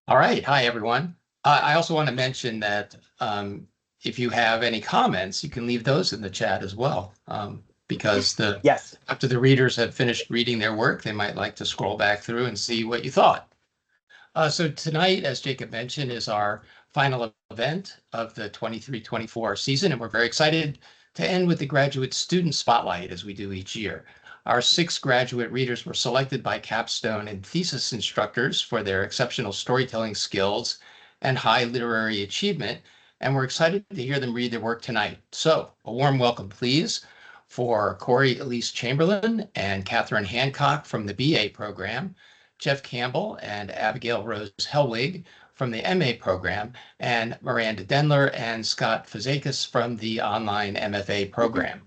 All right. Hi, everyone. I also want to mention that if you have any comments, you can leave those in the chat as well, because Yes. after the readers have finished reading their work, they might like to scroll back through and see what you thought. So tonight, as Jacob mentioned, is our final event of the 23-24 season, and we're very excited to end with the graduate student spotlight as we do each year. Our 6 graduate readers were selected by capstone and thesis instructors for their exceptional storytelling skills and high literary achievement, and we're excited to hear them read their work tonight. So a warm welcome, please, for Kori Elise Chamberlin and Katherine Hancock from the BA program, Geoff Campbell and Abigailrose Helwig from the MA program, and Miranda Denler and Scott Fazekas from the online MFA program.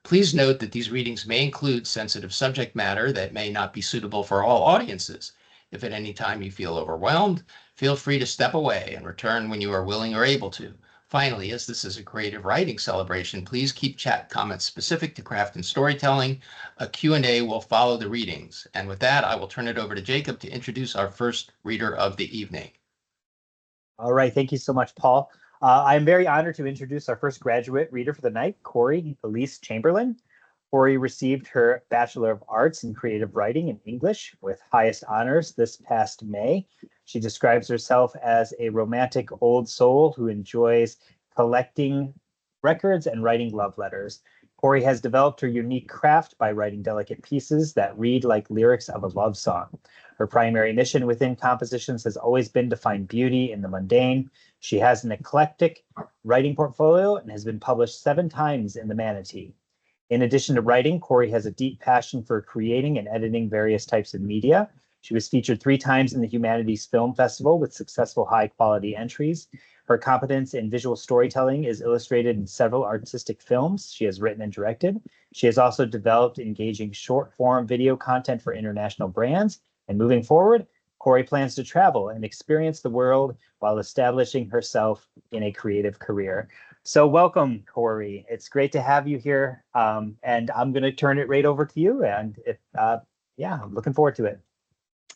Please note that these readings may include sensitive subject matter that may not be suitable for all audiences. If at any time you feel overwhelmed, feel free to step away and return when you are willing or able to. Finally, as this is a creative writing celebration, please keep chat comments specific to craft and storytelling. A Q&A will follow the readings. And with that, I will turn it over to Jacob to introduce our first reader of the evening. All right. Thank you so much, Paul. I'm very honored to introduce our first graduate reader for the night, Kori Elise Chamberlin. Kori received her Bachelor of Arts in Creative Writing in English with highest honors this past May. She describes herself as a romantic old soul who enjoys collecting records and writing love letters. Kori has developed her unique craft by writing delicate pieces that read like lyrics of a love song. Her primary mission within compositions has always been to find beauty in the mundane. She has an eclectic writing portfolio and has been published 7 times in the Manatee. In addition to writing, Kori has a deep passion for creating and editing various types of media. She was featured 3 times in the Humanities Film Festival with successful high-quality entries. Her competence in visual storytelling is illustrated in several artistic films she has written and directed. She has also developed engaging short-form video content for international brands. And moving forward, Kori plans to travel and experience the world while establishing herself in a creative career. So welcome, Kori. It's great to have you here. And I'm going to turn it right over to you. And yeah, I'm looking forward to it.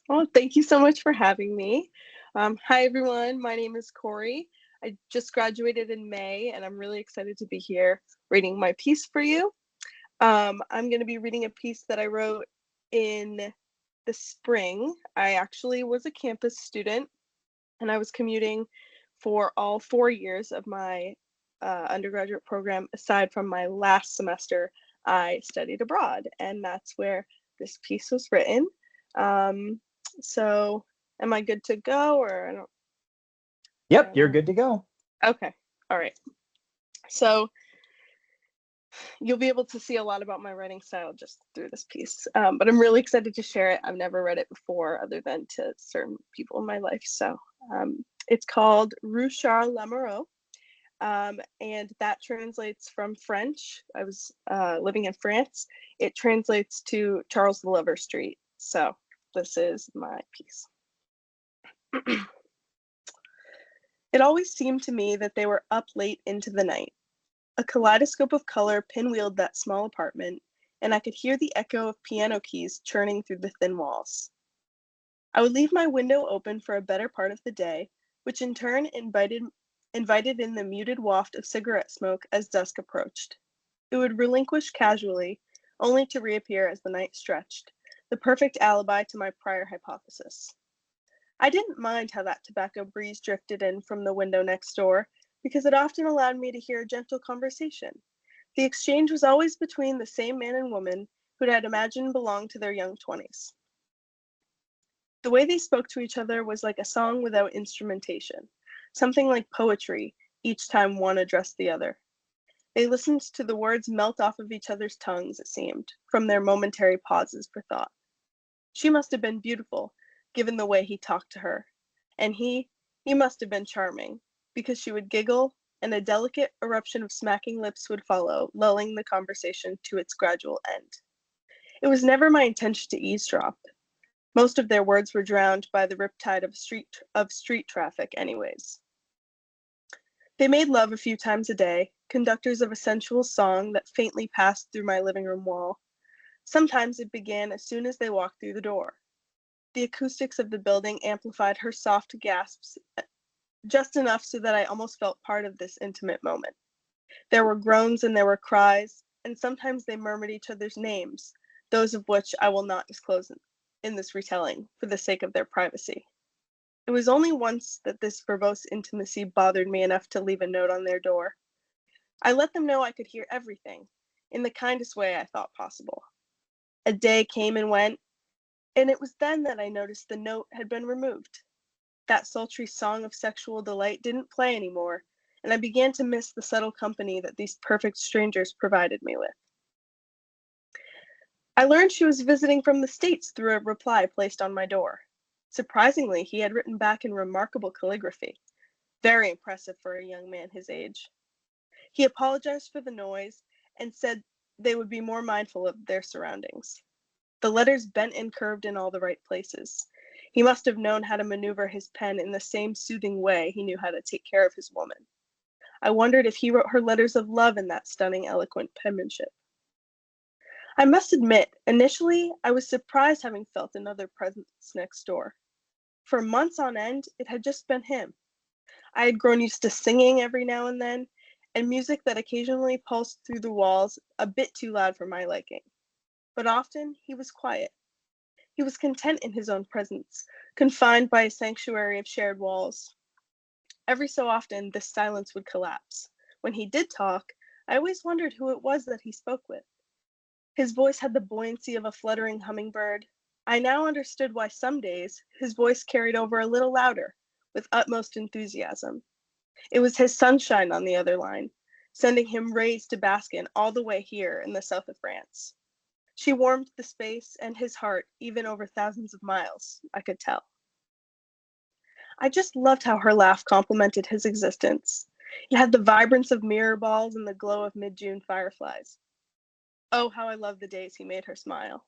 Well, thank you so much for having me. Hi, everyone. My name is Kori. I just graduated in May, and I'm really excited to be here reading my piece for you. I'm going to be reading a piece that I wrote in the spring. I actually was a campus student, and I was commuting for all 4 years of my undergraduate program. Aside from my last semester, I studied abroad, and that's where this piece was written. So am I good to go, or I don't? Yep, you're good to go. Okay. All right. So you'll be able to see a lot about my writing style just through this piece. But I'm really excited to share it. I've never read it before other than to certain people in my life. So it's called Rue Charles Lamoureux. And that translates from French. I was living in France. It translates to Charles the Lover Street. So this is my piece. It always seemed to me that they were up late into the night. A kaleidoscope of color pinwheeled that small apartment, and I could hear the echo of piano keys churning through the thin walls. I would leave my window open for a better part of the day, which in turn invited in the muted waft of cigarette smoke as dusk approached. It would relinquish casually, only to reappear as the night stretched, the perfect alibi to my prior hypothesis. I didn't mind how that tobacco breeze drifted in from the window next door, because it often allowed me to hear a gentle conversation. The exchange was always between the same man and woman who I'd imagined belonged to their young 20s. The way they spoke to each other was like a song without instrumentation, something like poetry each time one addressed the other. They listened to the words melt off of each other's tongues, it seemed, from their momentary pauses for thought. She must have been beautiful, given the way he talked to her. And he must have been charming, because she would giggle, and a delicate eruption of smacking lips would follow, lulling the conversation to its gradual end. It was never my intention to eavesdrop. Most of their words were drowned by the riptide of street traffic anyways. They made love a few times a day, conductors of a sensual song that faintly passed through my living room wall. Sometimes it began as soon as they walked through the door. The acoustics of the building amplified her soft gasps just enough so that I almost felt part of this intimate moment. There were groans and there were cries, and sometimes they murmured each other's names, those of which I will not disclose in this retelling for the sake of their privacy. It was only once that this verbose intimacy bothered me enough to leave a note on their door. I let them know I could hear everything, in the kindest way I thought possible. A day came and went, and it was then that I noticed the note had been removed. That sultry song of sexual delight didn't play anymore, and I began to miss the subtle company that these perfect strangers provided me with. I learned she was visiting from the States through a reply placed on my door. Surprisingly, he had written back in remarkable calligraphy, very impressive for a young man his age. He apologized for the noise and said they would be more mindful of their surroundings. The letters bent and curved in all the right places. He must have known how to maneuver his pen in the same soothing way he knew how to take care of his woman. I wondered if he wrote her letters of love in that stunning, eloquent penmanship. I must admit, initially, I was surprised having felt another presence next door. For months on end, it had just been him. I had grown used to singing every now and then, and music that occasionally pulsed through the walls a bit too loud for my liking. But often, he was quiet. He was content in his own presence, confined by a sanctuary of shared walls. Every so often, this silence would collapse. When he did talk, I always wondered who it was that he spoke with. His voice had the buoyancy of a fluttering hummingbird. I now understood why some days his voice carried over a little louder, with utmost enthusiasm. It was his sunshine on the other line, sending him rays to bask in all the way here in the south of France. She warmed the space and his heart even over thousands of miles, I could tell. I just loved how her laugh complemented his existence. It had the vibrance of mirror balls and the glow of mid-June fireflies. Oh, how I loved the days he made her smile.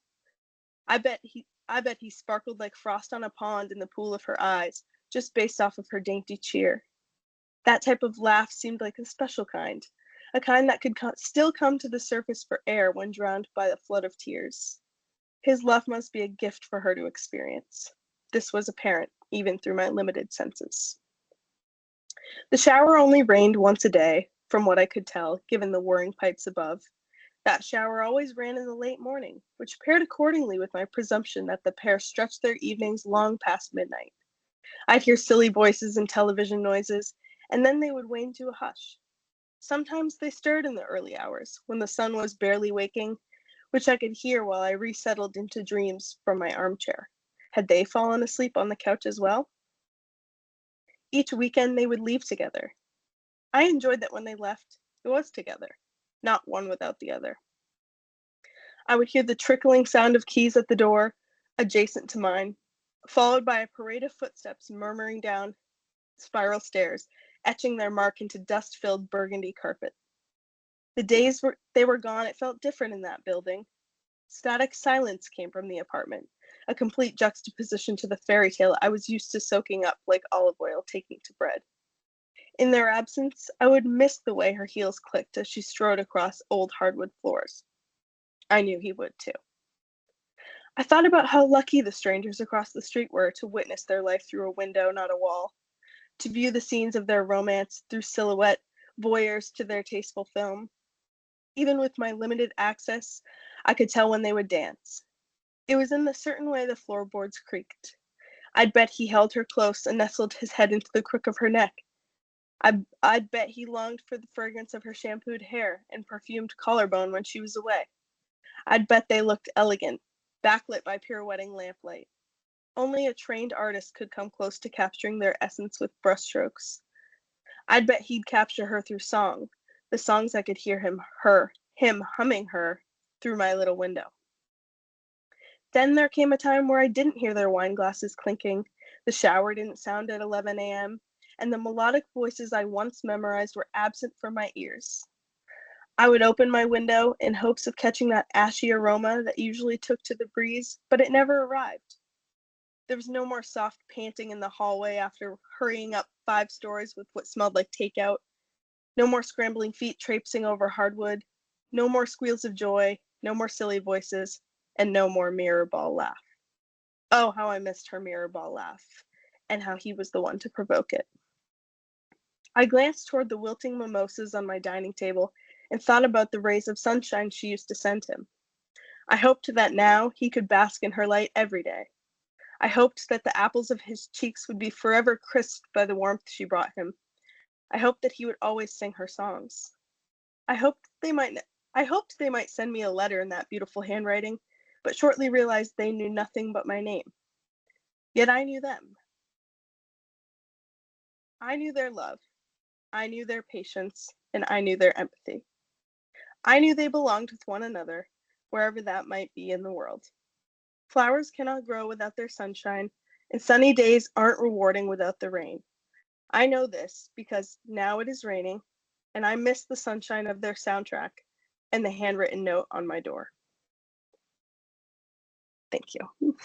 I bet he sparkled like frost on a pond in the pool of her eyes, just based off of her dainty cheer. That type of laugh seemed like a special kind, a kind that could still come to the surface for air when drowned by a flood of tears. His love must be a gift for her to experience. This was apparent, even through my limited senses. The shower only rained once a day, from what I could tell, given the whirring pipes above. That shower always ran in the late morning, which paired accordingly with my presumption that the pair stretched their evenings long past midnight. I'd hear silly voices and television noises, and then they would wane to a hush. Sometimes they stirred in the early hours, when the sun was barely waking, which I could hear while I resettled into dreams from my armchair. Had they fallen asleep on the couch as well? Each weekend they would leave together. I enjoyed that when they left, it was together, not one without the other. I would hear the trickling sound of keys at the door, adjacent to mine, followed by a parade of footsteps murmuring down spiral stairs, etching their mark into dust-filled burgundy carpet. The days they were gone, it felt different in that building. Static silence came from the apartment, a complete juxtaposition to the fairy tale I was used to soaking up like olive oil taking to bread. In their absence, I would miss the way her heels clicked as she strode across old hardwood floors. I knew he would too. I thought about how lucky the strangers across the street were to witness their life through a window, not a wall, to view the scenes of their romance through silhouette, voyeurs to their tasteful film. Even with my limited access, I could tell when they would dance. It was in the certain way the floorboards creaked. I'd bet he held her close and nestled his head into the crook of her neck. I'd bet he longed for the fragrance of her shampooed hair and perfumed collarbone when she was away. I'd bet they looked elegant, backlit by pirouetting lamplight. Only a trained artist could come close to capturing their essence with brushstrokes. I'd bet he'd capture her through song, the songs I could hear him humming her through my little window. Then there came a time where I didn't hear their wine glasses clinking, the shower didn't sound at 11 a.m., and the melodic voices I once memorized were absent from my ears. I would open my window in hopes of catching that ashy aroma that usually took to the breeze, but it never arrived. There was no more soft panting in the hallway after hurrying up 5 stories with what smelled like takeout. No more scrambling feet traipsing over hardwood. No more squeals of joy. No more silly voices. And no more mirror ball laugh. Oh, how I missed her mirror ball laugh, and how he was the one to provoke it. I glanced toward the wilting mimosas on my dining table and thought about the rays of sunshine she used to send him. I hoped that now he could bask in her light every day. I hoped that the apples of his cheeks would be forever crisped by the warmth she brought him. I hoped that he would always sing her songs. I hoped they might send me a letter in that beautiful handwriting, but shortly realized they knew nothing but my name. Yet I knew them. I knew their love. I knew their patience, and I knew their empathy. I knew they belonged with one another, wherever that might be in the world. Flowers cannot grow without their sunshine, and sunny days aren't rewarding without the rain. I know this because now it is raining, and I miss the sunshine of their soundtrack and the handwritten note on my door. Thank you.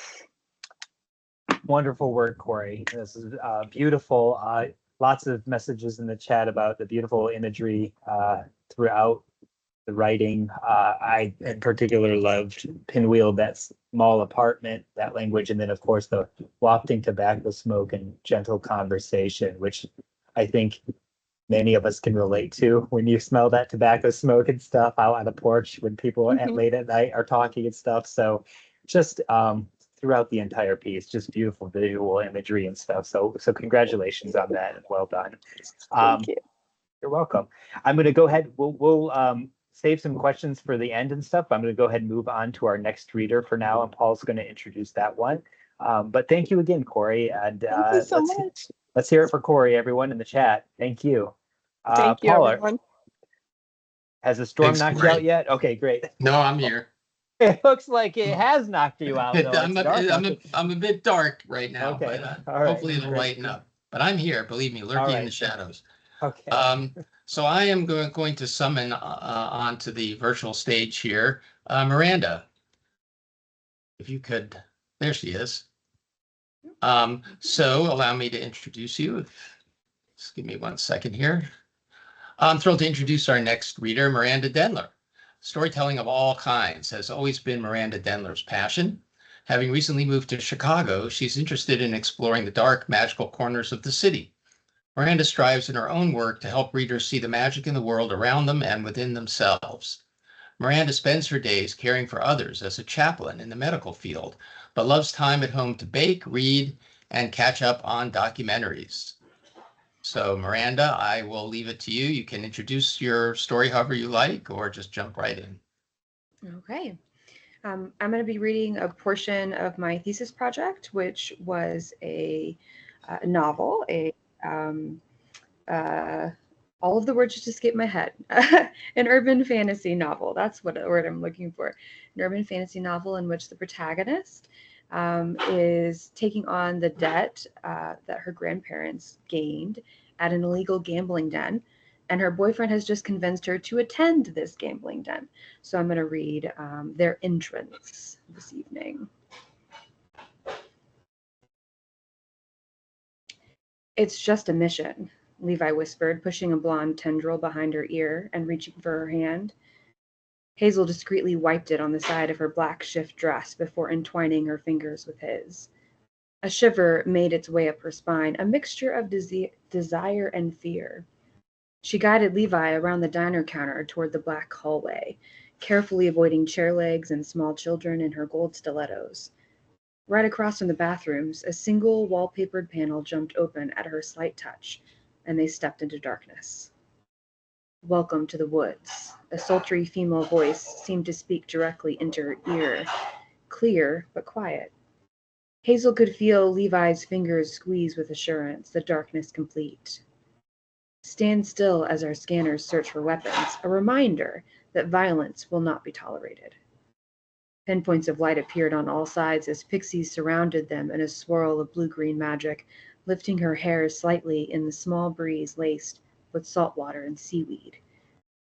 Wonderful work, Kori. This is beautiful. Lots of messages in the chat about the beautiful imagery throughout the writing. I in particular loved Pinwheel, that small apartment, that language, and then of course the wafting tobacco smoke and gentle conversation, which I think many of us can relate to when you smell that tobacco smoke and stuff out on the porch when people at late at night are talking and stuff. So just throughout the entire piece, just beautiful visual imagery and stuff. So congratulations on that and well done. Thank you. You're welcome. I'm going to go ahead. We'll save some questions for the end and stuff. I'm going to go ahead and move on to our next reader for now, and Paul's going to introduce that one. But thank you again, Kori. And Thank you so much. let's hear it for Kori, everyone in the chat. Thank you. Thank you, Paula, everyone. has the storm Thanks, knocked you Kori. out yet? Okay, great. No, I'm here. It looks like it has knocked you out, though. I'm It's dark. a bit dark right now, Okay, but all right, hopefully it'll great. lighten up. But I'm here, believe me, lurking in the shadows. Okay. So I am going to summon onto the virtual stage here, Miranda. If you could, there she is. So allow me to introduce you. Just give me 1 second here. I'm thrilled to introduce our next reader, Miranda Denler. Storytelling of all kinds has always been Miranda Denler's passion. Having recently moved to Chicago, she's interested in exploring the dark, magical corners of the city. Miranda strives in her own work to help readers see the magic in the world around them and within themselves. Miranda spends her days caring for others as a chaplain in the medical field, but loves time at home to bake, read, and catch up on documentaries. So Miranda, I will leave it to you. You can introduce your story however you like, or just jump right in. Okay. I'm going to be reading a portion of my thesis project, which was a novel, all of the words just escaped my head. An urban fantasy novel. That's what word I'm looking for. An urban fantasy novel in which the protagonist is taking on the debt that her grandparents gained at an illegal gambling den. And her boyfriend has just convinced her to attend this gambling den. So I'm going to read their entrance this evening. It's just a mission, Levi whispered, pushing a blonde tendril behind her ear and reaching for her hand. Hazel discreetly wiped it on the side of her black shift dress before entwining her fingers with his. A shiver made its way up her spine, a mixture of desire and fear. She guided Levi around the diner counter toward the black hallway, carefully avoiding chair legs and small children in her gold stilettos. Right across from the bathrooms, a single wallpapered panel jumped open at her slight touch, and they stepped into darkness. Welcome to the woods. A sultry female voice seemed to speak directly into her ear, clear but quiet. Hazel could feel Levi's fingers squeeze with assurance, the darkness complete. Stand still as our scanners search for weapons, a reminder that violence will not be tolerated. Pinpoints of light appeared on all sides as pixies surrounded them in a swirl of blue-green magic, lifting her hair slightly in the small breeze laced with salt water and seaweed.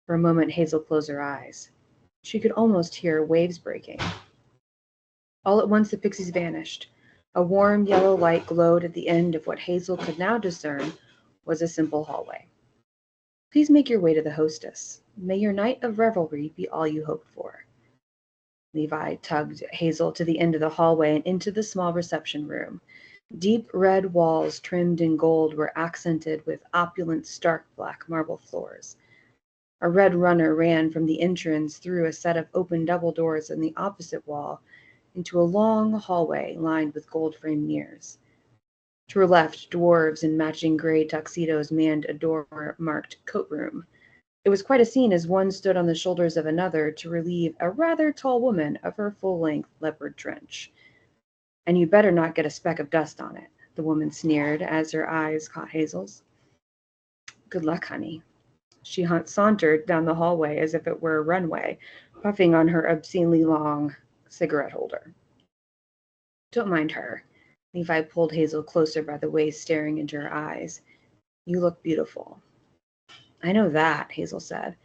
For a moment, Hazel closed her eyes. She could almost hear waves breaking. All at once, the pixies vanished. A warm yellow light glowed at the end of what Hazel could now discern was a simple hallway. Please make your way to the hostess. May your night of revelry be all you hoped for. Levi tugged Hazel to the end of the hallway and into the small reception room. Deep red walls trimmed in gold were accented with opulent stark black marble floors. A red runner ran from the entrance through a set of open double doors in the opposite wall into a long hallway lined with gold-framed mirrors. To her left, dwarves in matching gray tuxedos manned a door marked coat room. It was quite a scene as one stood on the shoulders of another to relieve a rather tall woman of her full-length leopard trench. "And you better not get a speck of dust on it," the woman sneered as her eyes caught Hazel's. "Good luck, honey." She sauntered down the hallway as if it were a runway, puffing on her obscenely long cigarette holder. "Don't mind her." Levi pulled Hazel closer by the waist, staring into her eyes. "You look beautiful." "I know that," Hazel said.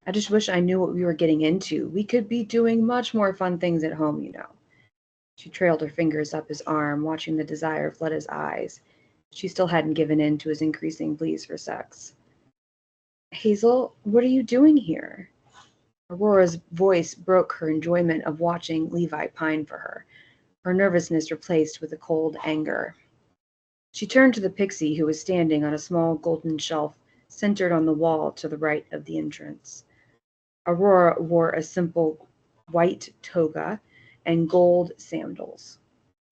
"I just wish I knew what we were getting into. We could be doing much more fun things at home, you know." She trailed her fingers up his arm, watching the desire flood his eyes. She still hadn't given in to his increasing pleas for sex. "Hazel, what are you doing here?" Aurora's voice broke her enjoyment of watching Levi pine for her, her nervousness replaced with a cold anger. She turned to the pixie who was standing on a small golden shelf centered on the wall to the right of the entrance. Aurora wore a simple white toga and gold sandals.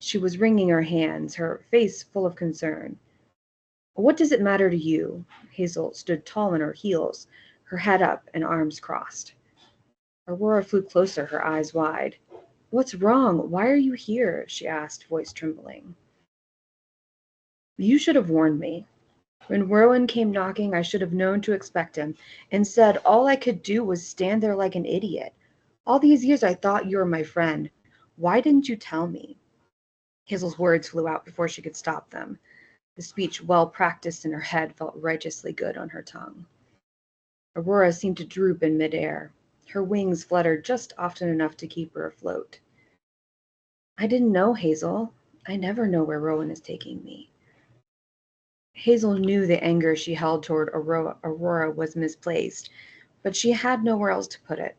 She was wringing her hands, her face full of concern. "What does it matter to you?" Hazel stood tall on her heels, her head up and arms crossed. Aurora flew closer, her eyes wide. "What's wrong? Why are you here?" she asked, voice trembling. "You should have warned me. When Rowan came knocking, I should have known to expect him. Instead, all I could do was stand there like an idiot. All these years I thought you were my friend. Why didn't you tell me?" Hazel's words flew out before she could stop them. The speech, well practiced in her head, felt righteously good on her tongue. Aurora seemed to droop in midair. Her wings fluttered just often enough to keep her afloat. "I didn't know, Hazel. I never know where Rowan is taking me." Hazel knew the anger she held toward Aurora was misplaced, but she had nowhere else to put it.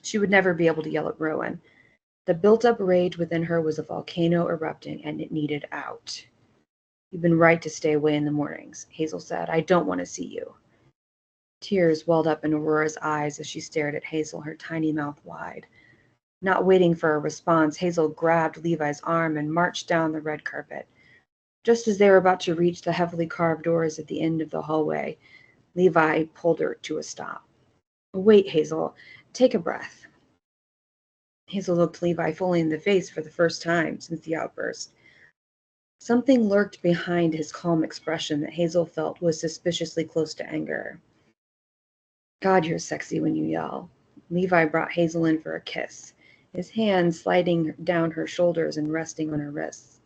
She would never be able to yell at Rowan. The built-up rage within her was a volcano erupting, and it needed out. "You've been right to stay away in the mornings," Hazel said. "I don't want to see you." Tears welled up in Aurora's eyes as she stared at Hazel, her tiny mouth wide. Not waiting for a response, Hazel grabbed Levi's arm and marched down the red carpet. Just as they were about to reach the heavily carved doors at the end of the hallway, Levi pulled her to a stop. "Wait, Hazel. Take a breath." Hazel looked Levi fully in the face for the first time since the outburst. Something lurked behind his calm expression that Hazel felt was suspiciously close to anger. "God, you're sexy when you yell." Levi brought Hazel in for a kiss, his hands sliding down her shoulders and resting on her wrists.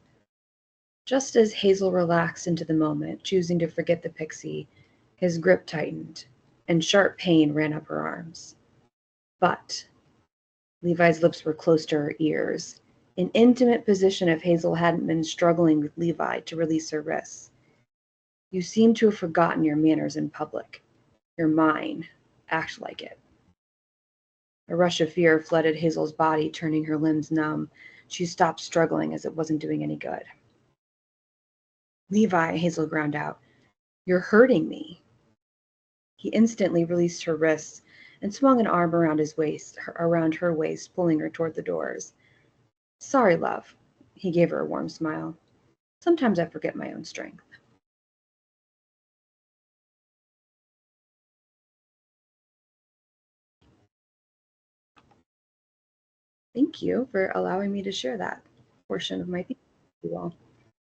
Just as Hazel relaxed into the moment, choosing to forget the pixie, his grip tightened, and sharp pain ran up her arms. But Levi's lips were close to her ears, an intimate position if Hazel hadn't been struggling with Levi to release her wrists. "You seem to have forgotten your manners in public. You're mine. Act like it." A rush of fear flooded Hazel's body, turning her limbs numb. She stopped struggling as it wasn't doing any good. "Levi," Hazel ground out, "you're hurting me." He instantly released her wrists and swung an arm around her waist, pulling her toward the doors. "Sorry, love." He gave her a warm smile. "Sometimes I forget my own strength." Thank you for allowing me to share that portion of my piece with you all.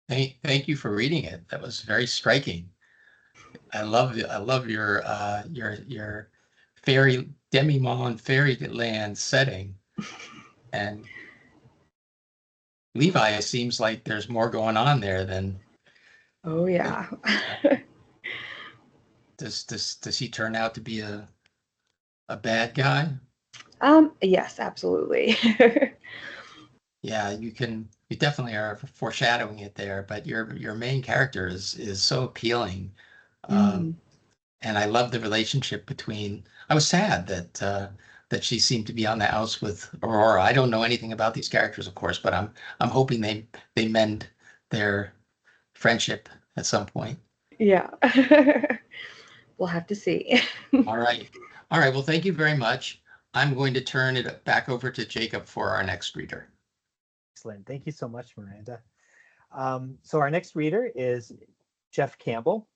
Thank you for reading it. That was very striking. I love your fairy demi-monde fairyland setting. And Levi seems like there's more going on there than Oh yeah. does he turn out to be a bad guy? Yes, absolutely. Yeah, you definitely are foreshadowing it there, but your main character is so appealing. Mm. And I love the relationship I was sad that that she seemed to be on the outs with Aurora. I don't know anything about these characters, of course, but I'm hoping they mend their friendship at some point. Yeah. We'll have to see. All right. All right. Well, thank you very much. I'm going to turn it back over to Jacob for our next reader. Excellent. Thank you so much, Miranda. So our next reader is Geoff Campbell.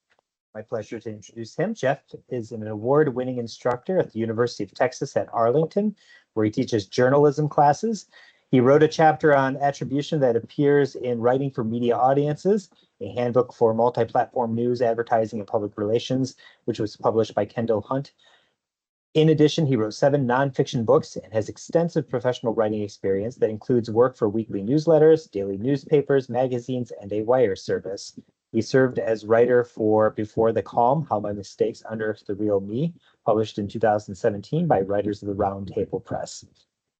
My pleasure to introduce him. Geoff is an award-winning instructor at the University of Texas at Arlington, where he teaches journalism classes. He wrote a chapter on attribution that appears in Writing for Media Audiences, a handbook for multi-platform news, advertising, and public relations, which was published by Kendall Hunt. In addition, he wrote 7 nonfiction books and has extensive professional writing experience that includes work for weekly newsletters, daily newspapers, magazines, and a wire service. He served as writer for Before the Calm, How My Mistakes Unearthed the Real Me, published in 2017 by Writers of the Round Table Press.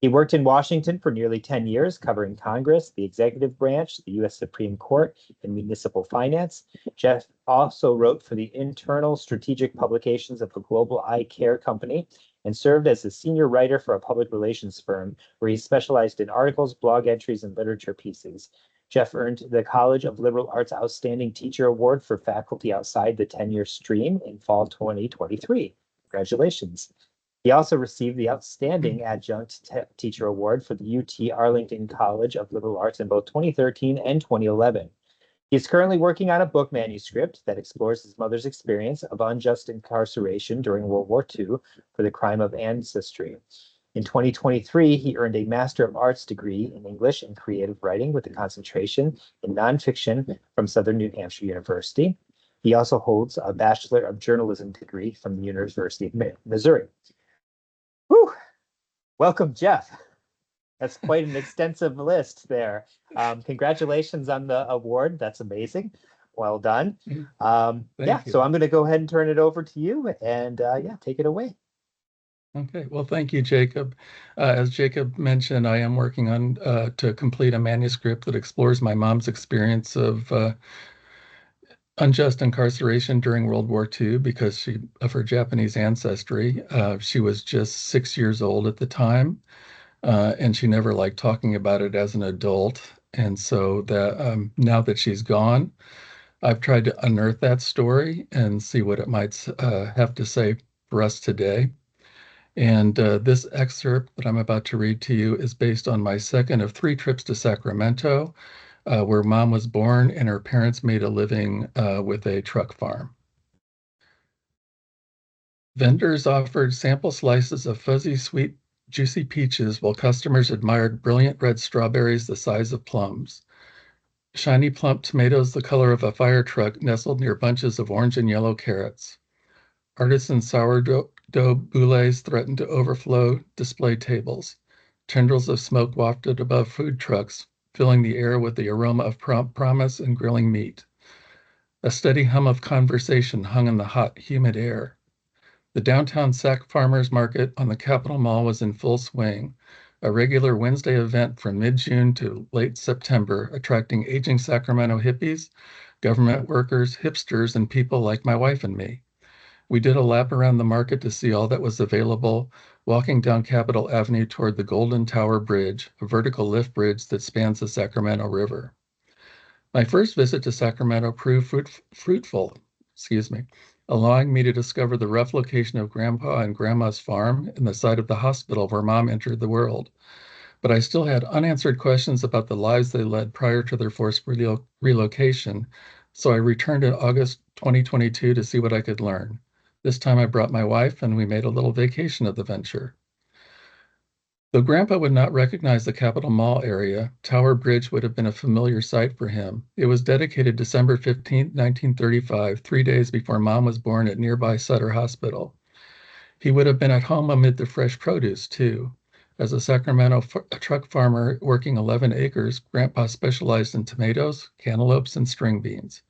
He worked in Washington for nearly 10 years, covering Congress, the executive branch, the U.S. Supreme Court, and municipal finance. Geoff also wrote for the internal strategic publications of the Global Eye Care Company and served as a senior writer for a public relations firm where he specialized in articles, blog entries, and literature pieces. Geoff earned the College of Liberal Arts Outstanding Teacher Award for faculty outside the tenure stream in fall 2023. Congratulations. He also received the Outstanding Adjunct Teacher Award for the UT Arlington College of Liberal Arts in both 2013 and 2011. He is currently working on a book manuscript that explores his mother's experience of unjust incarceration during World War II for the crime of ancestry. In 2023, he earned a Master of Arts degree in English and Creative Writing with a concentration in nonfiction from Southern New Hampshire University. He also holds a Bachelor of Journalism degree from the University of Missouri. Whew. Welcome, Geoff. That's quite an extensive list there. Congratulations on the award. That's amazing. Well done. Yeah, so I'm going to go ahead and turn it over to you and yeah, take it away. Okay, well, thank you, Jacob. As Jacob mentioned, I am working on to complete a manuscript that explores my mom's experience of unjust incarceration during World War II because of her Japanese ancestry. She was just 6 years old at the time, and she never liked talking about it as an adult. And so that now that she's gone, I've tried to unearth that story and see what it might have to say for us today. And this excerpt that I'm about to read to you is based on my second of 3 trips to Sacramento, where Mom was born and her parents made a living with a truck farm. Vendors offered sample slices of fuzzy, sweet, juicy peaches while customers admired brilliant red strawberries the size of plums. Shiny, plump tomatoes the color of a fire truck nestled near bunches of orange and yellow carrots. Artisan sourdough boules threatened to overflow display tables. Tendrils of smoke wafted above food trucks, filling the air with the aroma of promise and grilling meat. A steady hum of conversation hung in the hot, humid air. The downtown Sac Farmers Market on the Capitol Mall was in full swing, a regular Wednesday event from mid-June to late September, attracting aging Sacramento hippies, government workers, hipsters, and people like my wife and me. We did a lap around the market to see all that was available, walking down Capitol Avenue toward the Golden Tower Bridge, a vertical lift bridge that spans the Sacramento River. My first visit to Sacramento proved fruitful, allowing me to discover the rough location of Grandpa and Grandma's farm and the site of the hospital where Mom entered the world. But I still had unanswered questions about the lives they led prior to their forced relocation, so I returned in August 2022 to see what I could learn. This time I brought my wife and we made a little vacation of the venture. Though Grandpa would not recognize the Capitol Mall area, Tower Bridge would have been a familiar sight for him. It was dedicated December 15, 1935, 3 days before Mom was born at nearby Sutter Hospital. He would have been at home amid the fresh produce, too. As a Sacramento truck farmer working 11 acres, Grandpa specialized in tomatoes, cantaloupes, and string beans.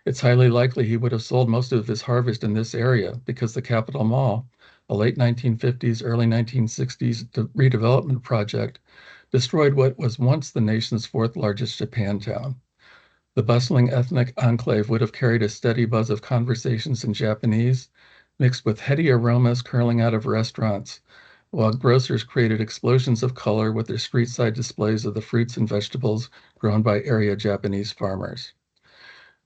It's highly likely he would have sold most of his harvest in this area because the Capitol Mall, a late 1950s, early 1960s redevelopment project, destroyed what was once the nation's 4th largest Japantown. The bustling ethnic enclave would have carried a steady buzz of conversations in Japanese, mixed with heady aromas curling out of restaurants, while grocers created explosions of color with their street-side displays of the fruits and vegetables grown by area Japanese farmers.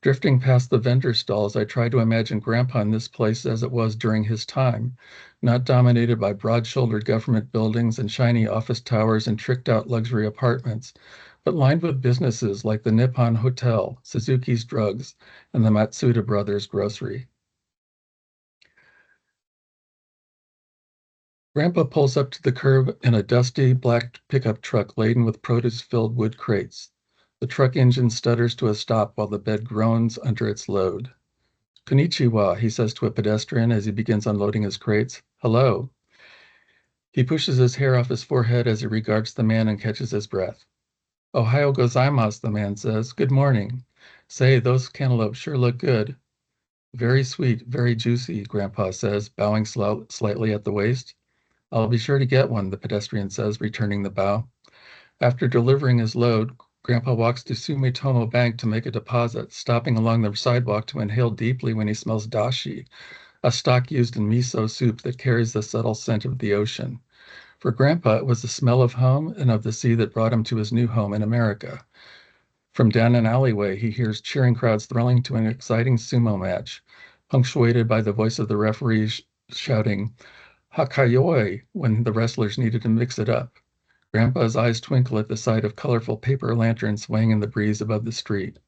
Drifting past the vendor stalls, I tried to imagine Grandpa in this place as it was during his time, not dominated by broad-shouldered government buildings and shiny office towers and tricked-out luxury apartments, but lined with businesses like the Nippon Hotel, Suzuki's Drugs, and the Matsuda Brothers Grocery. Grandpa pulls up to the curb in a dusty black pickup truck laden with produce-filled wood crates. The truck engine stutters to a stop while the bed groans under its load. Konnichiwa, he says to a pedestrian as he begins unloading his crates. Hello. He pushes his hair off his forehead as he regards the man and catches his breath. Ohayo gozaimasu, the man says. Good morning. Say, those cantaloupes sure look good. Very sweet, very juicy, Grandpa says, bowing slightly at the waist. I'll be sure to get one, the pedestrian says, returning the bow. After delivering his load, Grandpa walks to Sumitomo Bank to make a deposit, stopping along the sidewalk to inhale deeply when he smells dashi, a stock used in miso soup that carries the subtle scent of the ocean. For Grandpa, it was the smell of home and of the sea that brought him to his new home in America. From down an alleyway, he hears cheering crowds thrilling to an exciting sumo match, punctuated by the voice of the referee shouting, Hakayoi, when the wrestlers needed to mix it up. Grandpa's eyes twinkle at the sight of colorful paper lanterns swaying in the breeze above the street.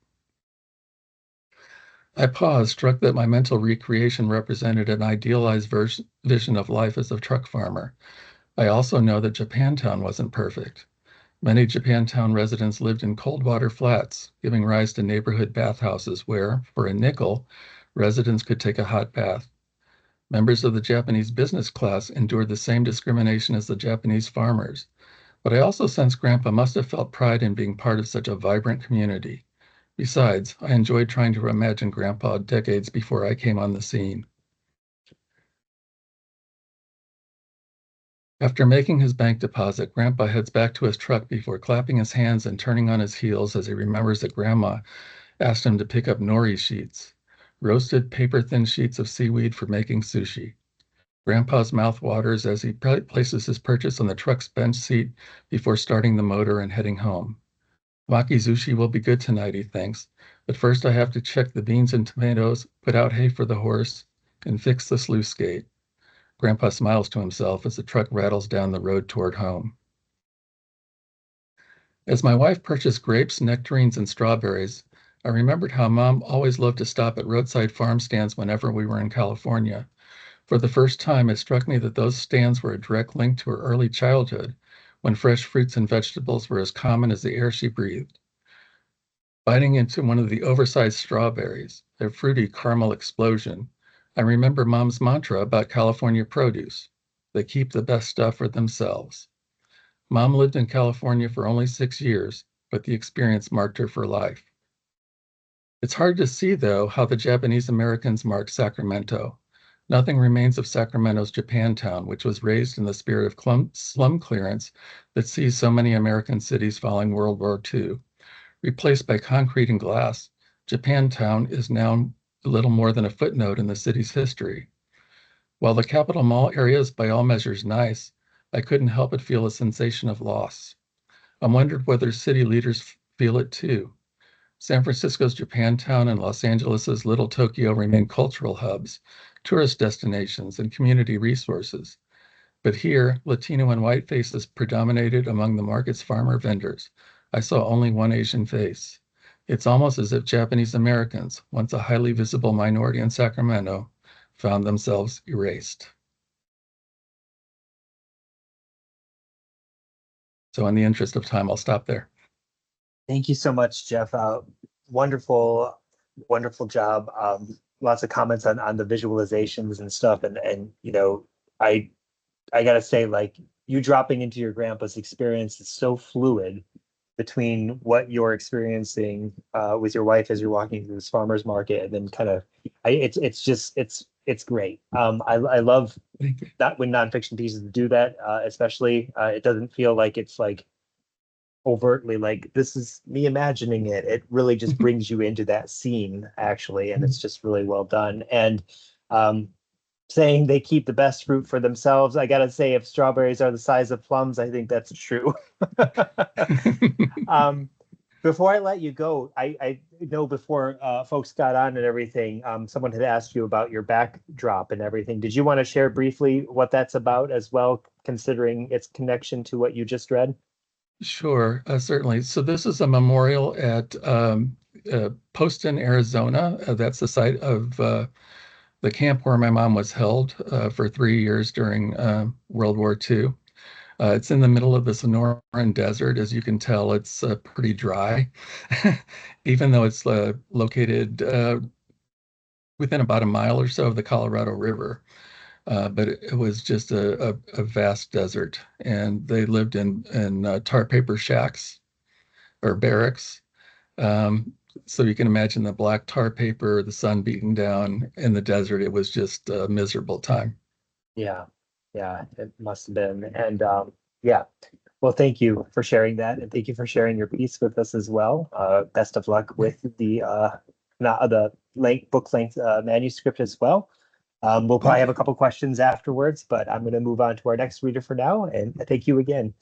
I paused, struck that my mental recreation represented an idealized vision of life as a truck farmer. I also know that Japantown wasn't perfect. Many Japantown residents lived in cold water flats, giving rise to neighborhood bathhouses where, for a nickel, residents could take a hot bath. Members of the Japanese business class endured the same discrimination as the Japanese farmers. But I also sense Grandpa must have felt pride in being part of such a vibrant community. Besides, I enjoyed trying to imagine Grandpa decades before I came on the scene. After making his bank deposit, Grandpa heads back to his truck before clapping his hands and turning on his heels as he remembers that Grandma asked him to pick up nori sheets, roasted paper-thin sheets of seaweed for making sushi. Grandpa's mouth waters as he places his purchase on the truck's bench seat before starting the motor and heading home. Makizushi will be good tonight, he thinks, but first I have to check the beans and tomatoes, put out hay for the horse, and fix the sluice gate. Grandpa smiles to himself as the truck rattles down the road toward home. As my wife purchased grapes, nectarines, and strawberries, I remembered how Mom always loved to stop at roadside farm stands whenever we were in California. For the first time, it struck me that those stands were a direct link to her early childhood, when fresh fruits and vegetables were as common as the air she breathed. Biting into one of the oversized strawberries, a fruity caramel explosion, I remember Mom's mantra about California produce. They keep the best stuff for themselves. Mom lived in California for only 6 years, but the experience marked her for life. It's hard to see, though, how the Japanese Americans marked Sacramento. Nothing remains of Sacramento's Japantown, which was raised in the spirit of slum clearance that sees so many American cities following World War II. Replaced by concrete and glass, Japantown is now little more than a footnote in the city's history. While the Capitol Mall area is by all measures nice, I couldn't help but feel a sensation of loss. I wondered whether city leaders feel it too. San Francisco's Japantown and Los Angeles's Little Tokyo remain cultural hubs, tourist destinations, and community resources. But here, Latino and white faces predominated among the market's farmer vendors. I saw only one Asian face. It's almost as if Japanese Americans, once a highly visible minority in Sacramento, found themselves erased. So in the interest of time, I'll stop there. Thank you so much, Geoff. Wonderful, wonderful job. Lots of comments on the visualizations and stuff. And you know, I gotta say, like, you dropping into your grandpa's experience is so fluid between what you're experiencing with your wife as you're walking through this farmer's market, and then kind of, it's great. I love that when nonfiction pieces do that, especially it doesn't feel like it's like overtly like this is me imagining it. It really just brings you into that scene actually, and it's just really well done. And saying they keep the best fruit for themselves. I gotta say, if strawberries are the size of plums, I think that's true. Um, before I let you go, I know before folks got on and everything, someone had asked you about your backdrop and everything. Did you want to share briefly what that's about as well, considering its connection to what you just read? Sure, certainly. So this is a memorial at Poston, Arizona. That's the site of the camp where my mom was held for 3 years during World War II. It's in the middle of the Sonoran Desert. As you can tell, it's pretty dry, even though it's located within about a mile or so of the Colorado River. But it was just a vast desert, and they lived in tar paper shacks or barracks. Um, so you can imagine the black tar paper, the sun beating down in the desert. It was just a miserable time. Yeah, yeah, it must have been. And yeah, well, thank you for sharing that, and thank you for sharing your piece with us as well. Best of luck with the not the book length manuscript as well. We'll probably Thank have you. a couple questions afterwards, but I'm going to move on to our next reader for now. And thank you again.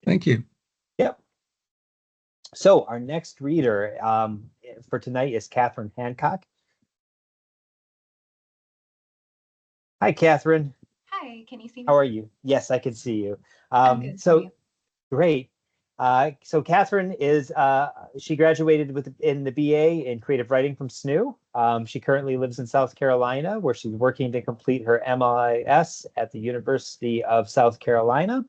Thank you. Yep. So our next reader for tonight is Katherine Hancock. Hi, Katherine. Hi, can you see me? How are you? Yes, I can see you. I'm good. How are So you? great. So Katherine is she graduated in the BA in creative writing from SNHU. She currently lives in South Carolina, where she's working to complete her MIS at the University of South Carolina.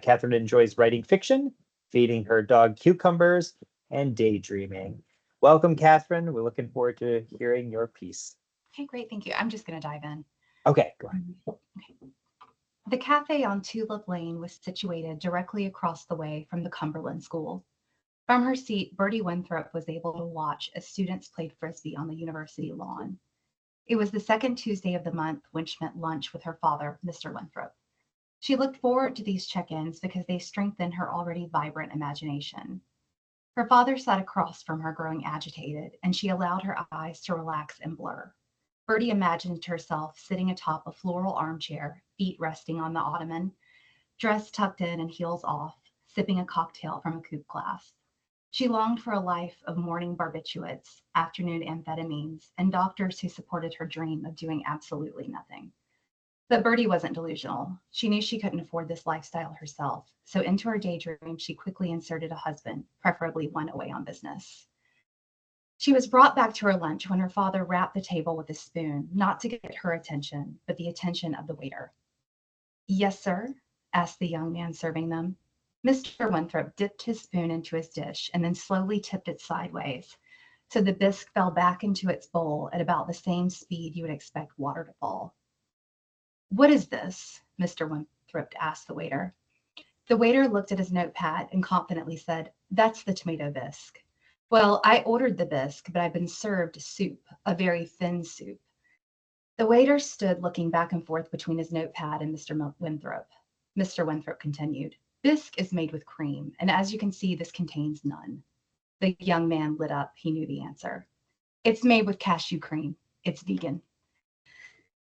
Katherine enjoys writing fiction, feeding her dog cucumbers, and daydreaming. Welcome, Katherine. We're looking forward to hearing your piece. Okay, great. Thank you. I'm just going to dive in. Okay, go ahead. Okay. The cafe on Tulip Lane was situated directly across the way from the Cumberland School. From her seat, Bertie Winthrop was able to watch as students played frisbee on the university lawn. It was the second Tuesday of the month, which meant lunch with her father, Mr. Winthrop. She looked forward to these check-ins because they strengthened her already vibrant imagination. Her father sat across from her, growing agitated, and she allowed her eyes to relax and blur. Bertie imagined herself sitting atop a floral armchair, feet resting on the ottoman, dress tucked in and heels off, sipping a cocktail from a coupe glass. She longed for a life of morning barbiturates, afternoon amphetamines, and doctors who supported her dream of doing absolutely nothing. But Bertie wasn't delusional. She knew she couldn't afford this lifestyle herself, so into her daydream she quickly inserted a husband, preferably one away on business. She was brought back to her lunch when her father rapped the table with a spoon, not to get her attention, but the attention of the waiter. "Yes, sir?" asked the young man serving them. Mr. Winthrop dipped his spoon into his dish and then slowly tipped it sideways, so the bisque fell back into its bowl at about the same speed you would expect water to fall. "What is this?" Mr. Winthrop asked the waiter. The waiter looked at his notepad and confidently said, "That's the tomato bisque." "Well, I ordered the bisque, but I've been served soup, a very thin soup." The waiter stood looking back and forth between his notepad and Mr. Winthrop. Mr. Winthrop continued, "Bisque is made with cream, and as you can see, this contains none." The young man lit up. He knew the answer. "It's made with cashew cream. It's vegan."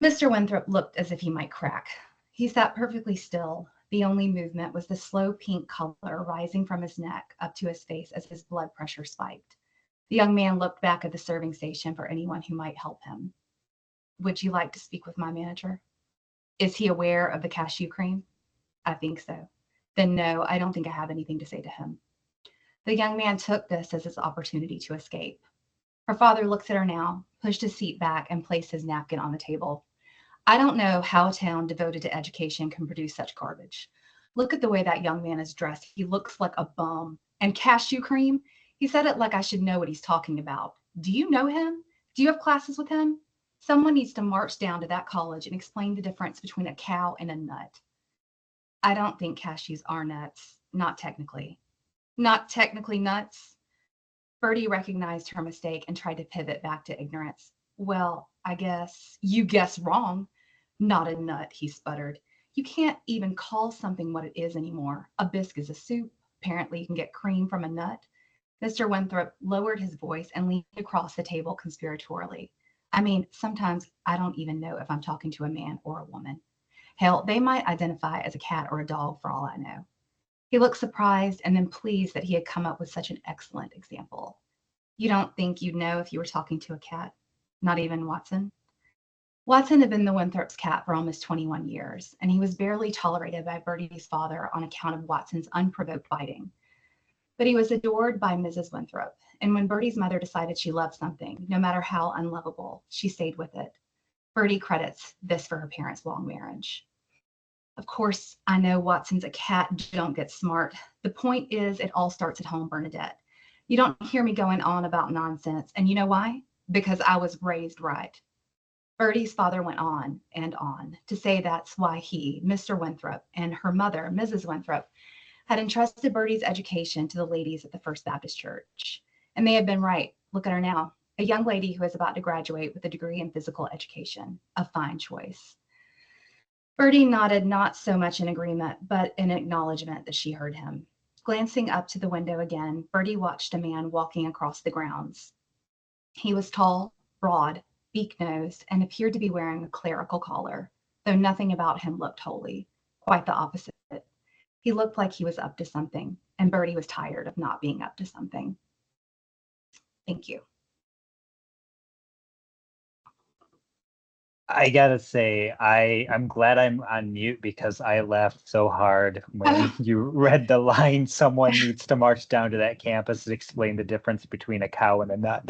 Mr. Winthrop looked as if he might crack. He sat perfectly still. The only movement was the slow pink color rising from his neck up to his face as his blood pressure spiked. The young man looked back at the serving station for anyone who might help him. "Would you like to speak with my manager? Is he aware of the cashew cream?" "I think so." "Then no, I don't think I have anything to say to him." The young man took this as his opportunity to escape. Her father looked at her now, pushed his seat back, and placed his napkin on the table. "I don't know how a town devoted to education can produce such garbage. Look at the way that young man is dressed. He looks like a bum. And cashew cream? He said it like I should know what he's talking about. Do you know him? Do you have classes with him? Someone needs to march down to that college and explain the difference between a cow and a nut." "I don't think cashews are nuts. Not technically." "Not technically nuts?" Bertie recognized her mistake and tried to pivot back to ignorance. "Well, I guess you guess wrong. Not a nut," he sputtered. "You can't even call something what it is anymore. A bisque is a soup. Apparently you can get cream from a nut." Mr. Winthrop lowered his voice and leaned across the table conspiratorially. I mean, sometimes I don't even know if I'm talking to a man or a woman. Hell, they might identify as a cat or a dog for all I know. He looked surprised and then pleased that he had come up with such an excellent example. You don't think you'd know if you were talking to a cat? Not even Watson? Watson had been the Winthrop's cat for almost 21 years, and he was barely tolerated by Bertie's father on account of Watson's unprovoked biting. But he was adored by Mrs. Winthrop, and when Bertie's mother decided she loved something, no matter how unlovable, she stayed with it. Bertie credits this for her parents' long marriage. Of course, I know Watson's a cat, don't get smart. The point is, it all starts at home, Bernadette. You don't hear me going on about nonsense, and you know why? Because I was raised right. Bertie's father went on and on to say that's why he, Mr. Winthrop, and her mother, Mrs. Winthrop, had entrusted Bertie's education to the ladies at the First Baptist Church. And they had been right. Look at her now, a young lady who is about to graduate with a degree in physical education. A fine choice. Bertie nodded, not so much in agreement, but in acknowledgement that she heard him. Glancing up to the window again, Bertie watched a man walking across the grounds. He was tall, broad, beak-nosed, and appeared to be wearing a clerical collar, though nothing about him looked holy. Quite the opposite. He looked like he was up to something, and Bertie was tired of not being up to something. Thank you. I gotta say, I'm glad I'm on mute because I laughed so hard when you read the line, someone needs to march down to that campus and explain the difference between a cow and a nut.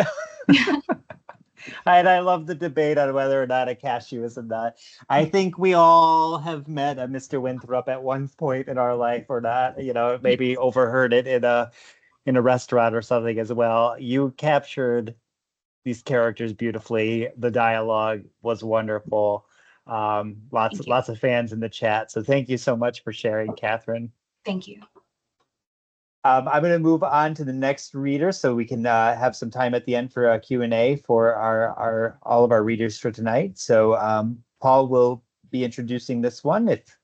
And I love the debate on whether or not a cashew is a nut. I think we all have met a Mr. Winthrop at one point in our life or not, maybe overheard it in a restaurant or something as well. You captured these characters beautifully. The dialogue was wonderful. Lots of fans in the chat. So thank you so much for sharing, Katherine. Thank you. I'm going to move on to the next reader so we can have some time at the end for a Q&A for all of our readers for tonight. So Paul will be introducing this one if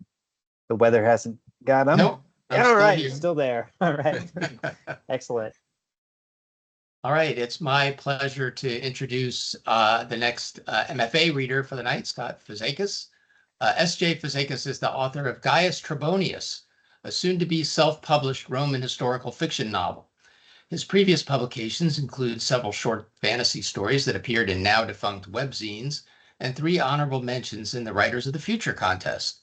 the weather hasn't got him. Nope. All right, still there. All right. Excellent. All right, it's my pleasure to introduce the next MFA reader for the night, Scott Fazekas. S.J. Fazekas is the author of Gaius Trebonius, a soon-to-be self-published Roman historical fiction novel. His previous publications include several short fantasy stories that appeared in now-defunct webzines and 3 honorable mentions in the Writers of the Future contest.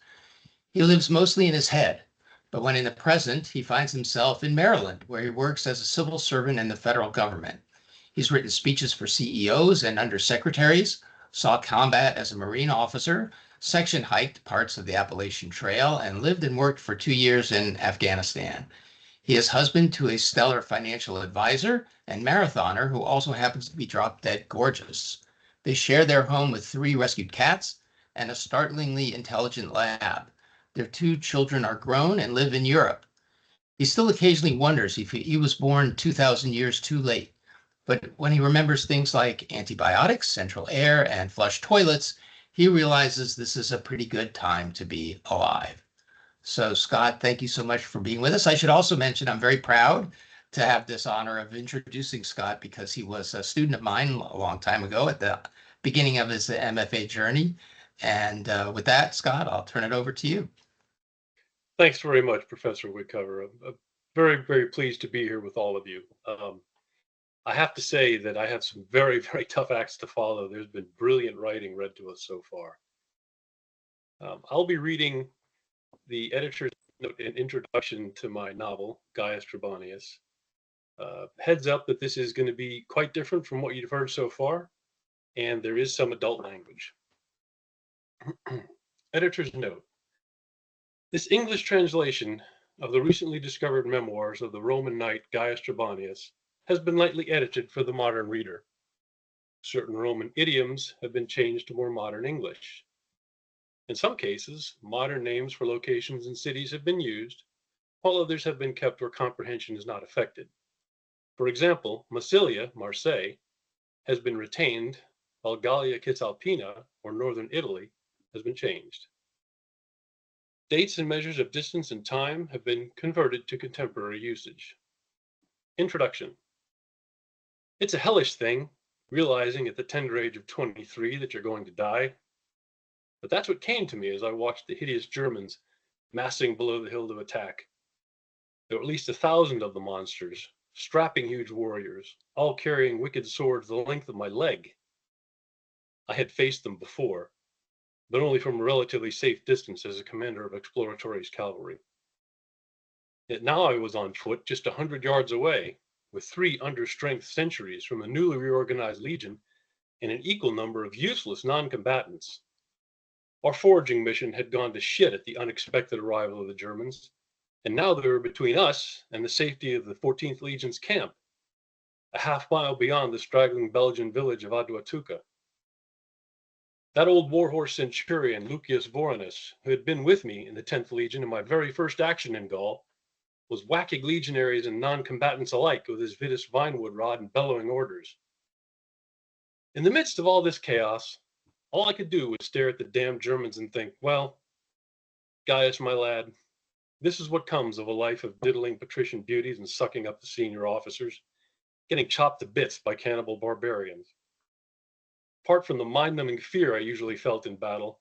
He lives mostly in his head, but when in the present, he finds himself in Maryland, where he works as a civil servant in the federal government. He's written speeches for CEOs and undersecretaries, saw combat as a Marine officer, section hiked parts of the Appalachian Trail, and lived and worked for 2 years in Afghanistan. He is husband to a stellar financial advisor and marathoner who also happens to be drop-dead gorgeous. They share their home with 3 rescued cats and a startlingly intelligent lab. Their 2 children are grown and live in Europe. He still occasionally wonders if he was born 2,000 years too late. But when he remembers things like antibiotics, central air, and flush toilets, he realizes this is a pretty good time to be alive. So, Scott, thank you so much for being with us. I should also mention I'm very proud to have this honor of introducing Scott because he was a student of mine a long time ago at the beginning of his MFA journey. And with that, Scott, I'll turn it over to you. Thanks very much, Professor Whitcover. I'm very, very pleased to be here with all of you. I have to say that I have some very, very tough acts to follow. There's been brilliant writing read to us so far. I'll be reading the editor's note and introduction to my novel, Gaius Trebonius. Heads up that this is going to be quite different from what you've heard so far, and there is some adult language. Editor's note. This English translation of the recently discovered memoirs of the Roman knight Gaius Trebonius has been lightly edited for the modern reader. Certain Roman idioms have been changed to more modern English. In some cases, modern names for locations and cities have been used, while others have been kept where comprehension is not affected. For example, Massilia, Marseille, has been retained, while Gallia Cisalpina, or northern Italy, has been changed. Dates and measures of distance and time have been converted to contemporary usage. Introduction. It's a hellish thing, realizing at the tender age of 23 that you're going to die. But that's what came to me as I watched the hideous Germans massing below the hill to attack. There were at least 1,000 of the monsters, strapping huge warriors, all carrying wicked swords the length of my leg. I had faced them before, but only from a relatively safe distance as a commander of Exploratories cavalry. Yet now I was on foot just 100 yards away, with 3 understrength centuries from a newly reorganized legion and an equal number of useless non-combatants. Our foraging mission had gone to shit at the unexpected arrival of the Germans, and now they were between us and the safety of the 14th Legion's camp, a half-mile beyond the straggling Belgian village of Aduatuca. That old warhorse centurion, Lucius Vorenus, who had been with me in the 10th Legion in my very first action in Gaul, was whacking legionaries and non-combatants alike with his Vitus Vinewood rod and bellowing orders. In the midst of all this chaos, all I could do was stare at the damned Germans and think, well, Gaius, my lad, this is what comes of a life of diddling patrician beauties and sucking up the senior officers, getting chopped to bits by cannibal barbarians. Apart from the mind-numbing fear I usually felt in battle,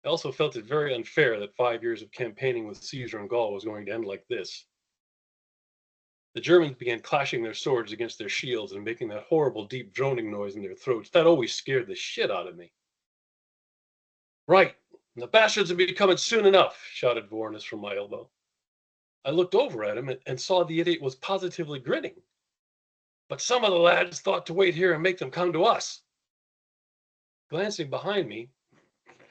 I also felt it very unfair that 5 years of campaigning with Caesar in Gaul was going to end like this. The Germans began clashing their swords against their shields and making that horrible deep droning noise in their throats. That always scared the shit out of me. Right, the bastards will be coming soon enough, shouted Vorenus from my elbow. I looked over at him and saw the idiot was positively grinning. But some of the lads thought to wait here and make them come to us. Glancing behind me,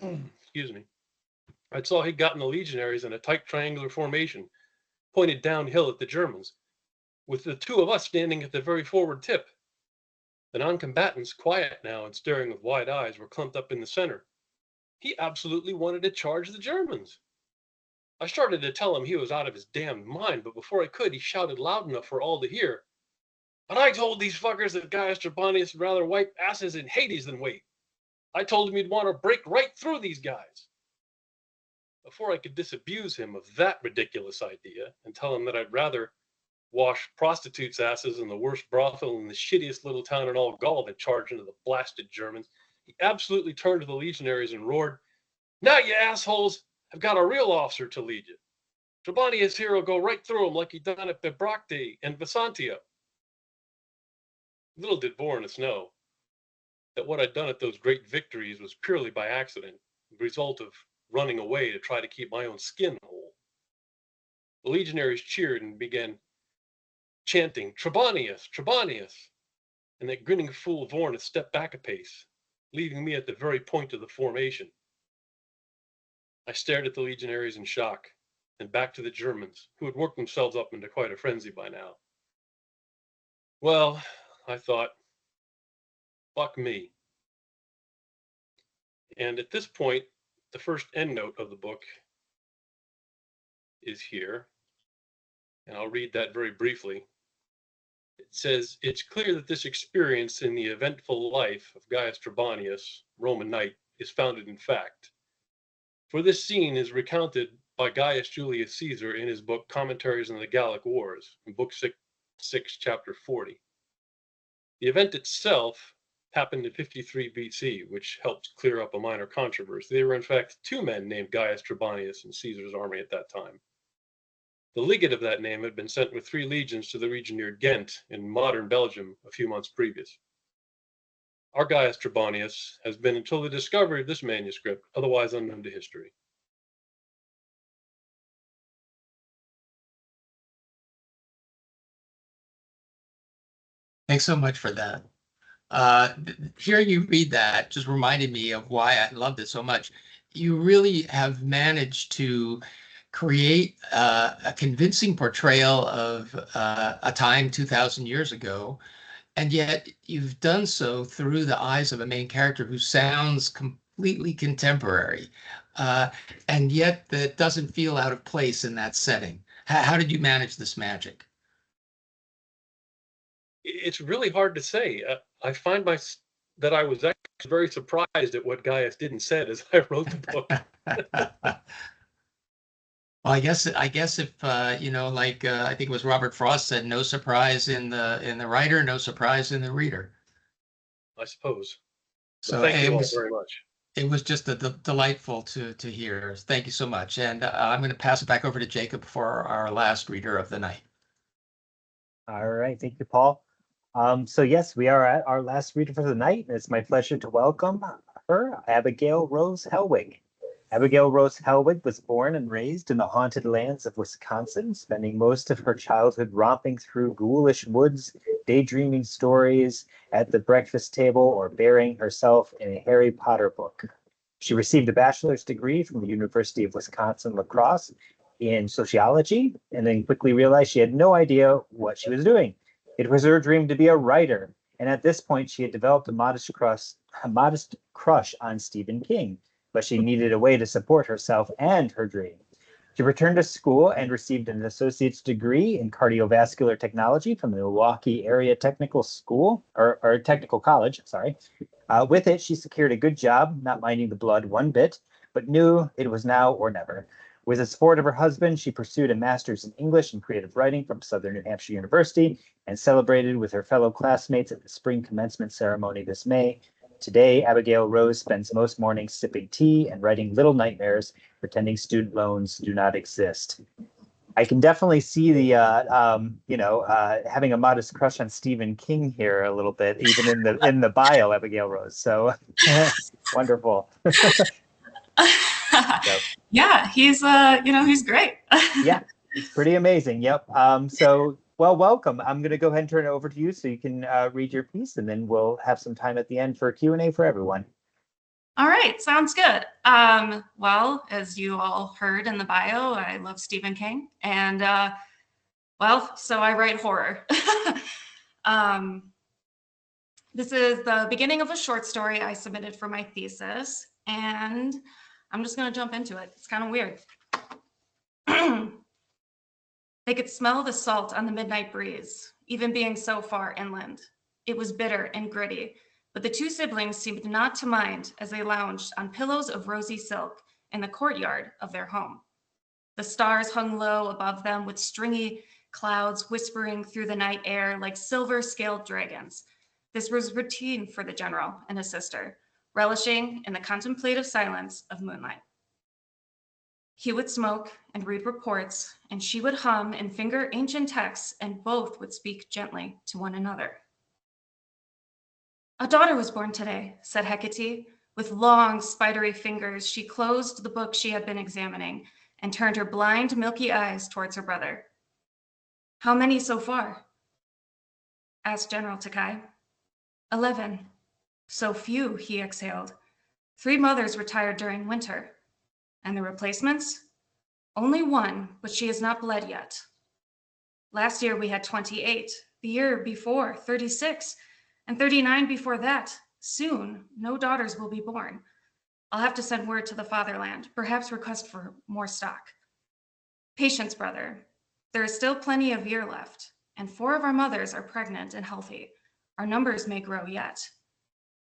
I saw he'd gotten the legionaries in a tight triangular formation, pointed downhill at the Germans, with the 2 of us standing at the very forward tip. The non-combatants, quiet now and staring with wide eyes, were clumped up in the center. He absolutely wanted to charge the Germans. I started to tell him he was out of his damned mind, but before I could, he shouted loud enough for all to hear. But I told these fuckers that Gaius Trebonius would rather wipe asses in Hades than wait. I told him he'd want to break right through these guys. Before I could disabuse him of that ridiculous idea and tell him that I'd rather wash prostitutes' asses in the worst brothel in the shittiest little town in all Gaul than charge into the blasted Germans, he absolutely turned to the legionaries and roared, "Now, you assholes, I've got a real officer to lead you. Trebonius here will go right through them like he done at Bibracte and Vesantia." Little did Vorenus know that what I'd done at those great victories was purely by accident, the result of running away to try to keep my own skin whole. The legionaries cheered and began chanting, "Trebonius, Trebonius," and that grinning fool Vorenus stepped back a pace, leaving me at the very point of the formation. I stared at the legionaries in shock, and back to the Germans, who had worked themselves up into quite a frenzy by now. Well, I thought, fuck me. And at this point, the first endnote of the book is here, and I'll read that very briefly. It says, "It's clear that this experience in the eventful life of Gaius Trebonius, Roman knight, is founded in fact. For this scene is recounted by Gaius Julius Caesar in his book Commentaries on the Gallic Wars, in book 6, chapter 40. The event itself happened in 53 BC, which helps clear up a minor controversy. There were in fact 2 men named Gaius Trebonius in Caesar's army at that time. The legate of that name had been sent with 3 legions to the region near Ghent in modern Belgium a few months previous. Our Gaius Trebonius has been, until the discovery of this manuscript, otherwise unknown to history." Thanks so much for that. Hearing you read that just reminded me of why I loved it so much. You really have managed to create a convincing portrayal of a time 2,000 years ago, and yet you've done so through the eyes of a main character who sounds completely contemporary, and yet that doesn't feel out of place in that setting. How did you manage this magic? It's really hard to say. I find that I was actually very surprised at what Gaius did and said as I wrote the book. Well, I guess if like I think it was Robert Frost said, no surprise in the writer, no surprise in the reader. I suppose. But So thank you it all was very much. just delightful to hear. Thank you so much. And I'm going to pass it back over to Jacob for our last reader of the night. All right, thank you, Paul. So yes, we are at our last reader for the night, and it's my pleasure to welcome her, Abigailrose Helwig. Abigailrose Helwig was born and raised in the haunted lands of Wisconsin, spending most of her childhood romping through ghoulish woods, daydreaming stories at the breakfast table, or burying herself in a Harry Potter book. She received a bachelor's degree from the University of Wisconsin-La Crosse in sociology, and then quickly realized she had no idea what she was doing. It was her dream to be a writer, and at this point she had developed a modest crush on Stephen King, but she needed a way to support herself and her dream. She returned to school and received an associate's degree in cardiovascular technology from the Milwaukee Area Technical School, or Technical College, sorry. With it, she secured a good job, not minding the blood one bit, but knew it was now or never. With the support of her husband, she pursued a master's in English and creative writing from Southern New Hampshire University and celebrated with her fellow classmates at the spring commencement ceremony this May. Today, Abigailrose spends most mornings sipping tea and writing little nightmares, pretending student loans do not exist. I can definitely see the, having a modest crush on Stephen King here a little bit, even in the bio, Abigailrose. So wonderful. Yeah, he's he's great. Yeah, it's pretty amazing. Yep. Well, welcome. I'm going to go ahead and turn it over to you so you can read your piece, and then we'll have some time at the end for Q&A for everyone. All right, sounds good. Well, as you all heard in the bio, I love Stephen King, and so I write horror. This is the beginning of a short story I submitted for my thesis, and I'm just going to jump into it. It's kind of weird. They could smell the salt on the midnight breeze, even being so far inland. It was bitter and gritty, but the two siblings seemed not to mind as they lounged on pillows of rosy silk in the courtyard of their home. The stars hung low above them with stringy clouds whispering through the night air like silver-scaled dragons. This was routine for the general and his sister, relishing in the contemplative silence of moonlight. He would smoke and read reports, and she would hum and finger ancient texts, and both would speak gently to one another. "A daughter was born today," said Hecate. With long, spidery fingers, she closed the book she had been examining and turned her blind, milky eyes towards her brother. "How many so far?" asked General Takai. 11. "So few," he exhaled. 3 mothers retired during winter. "And the replacements?" "Only 1, but she has not bled yet." "Last year we had 28, the year before 36, and 39 before that. Soon, no daughters will be born. I'll have to send word to the fatherland, perhaps request for more stock." "Patience, brother. There is still plenty of year left, and 4 of our mothers are pregnant and healthy. Our numbers may grow yet.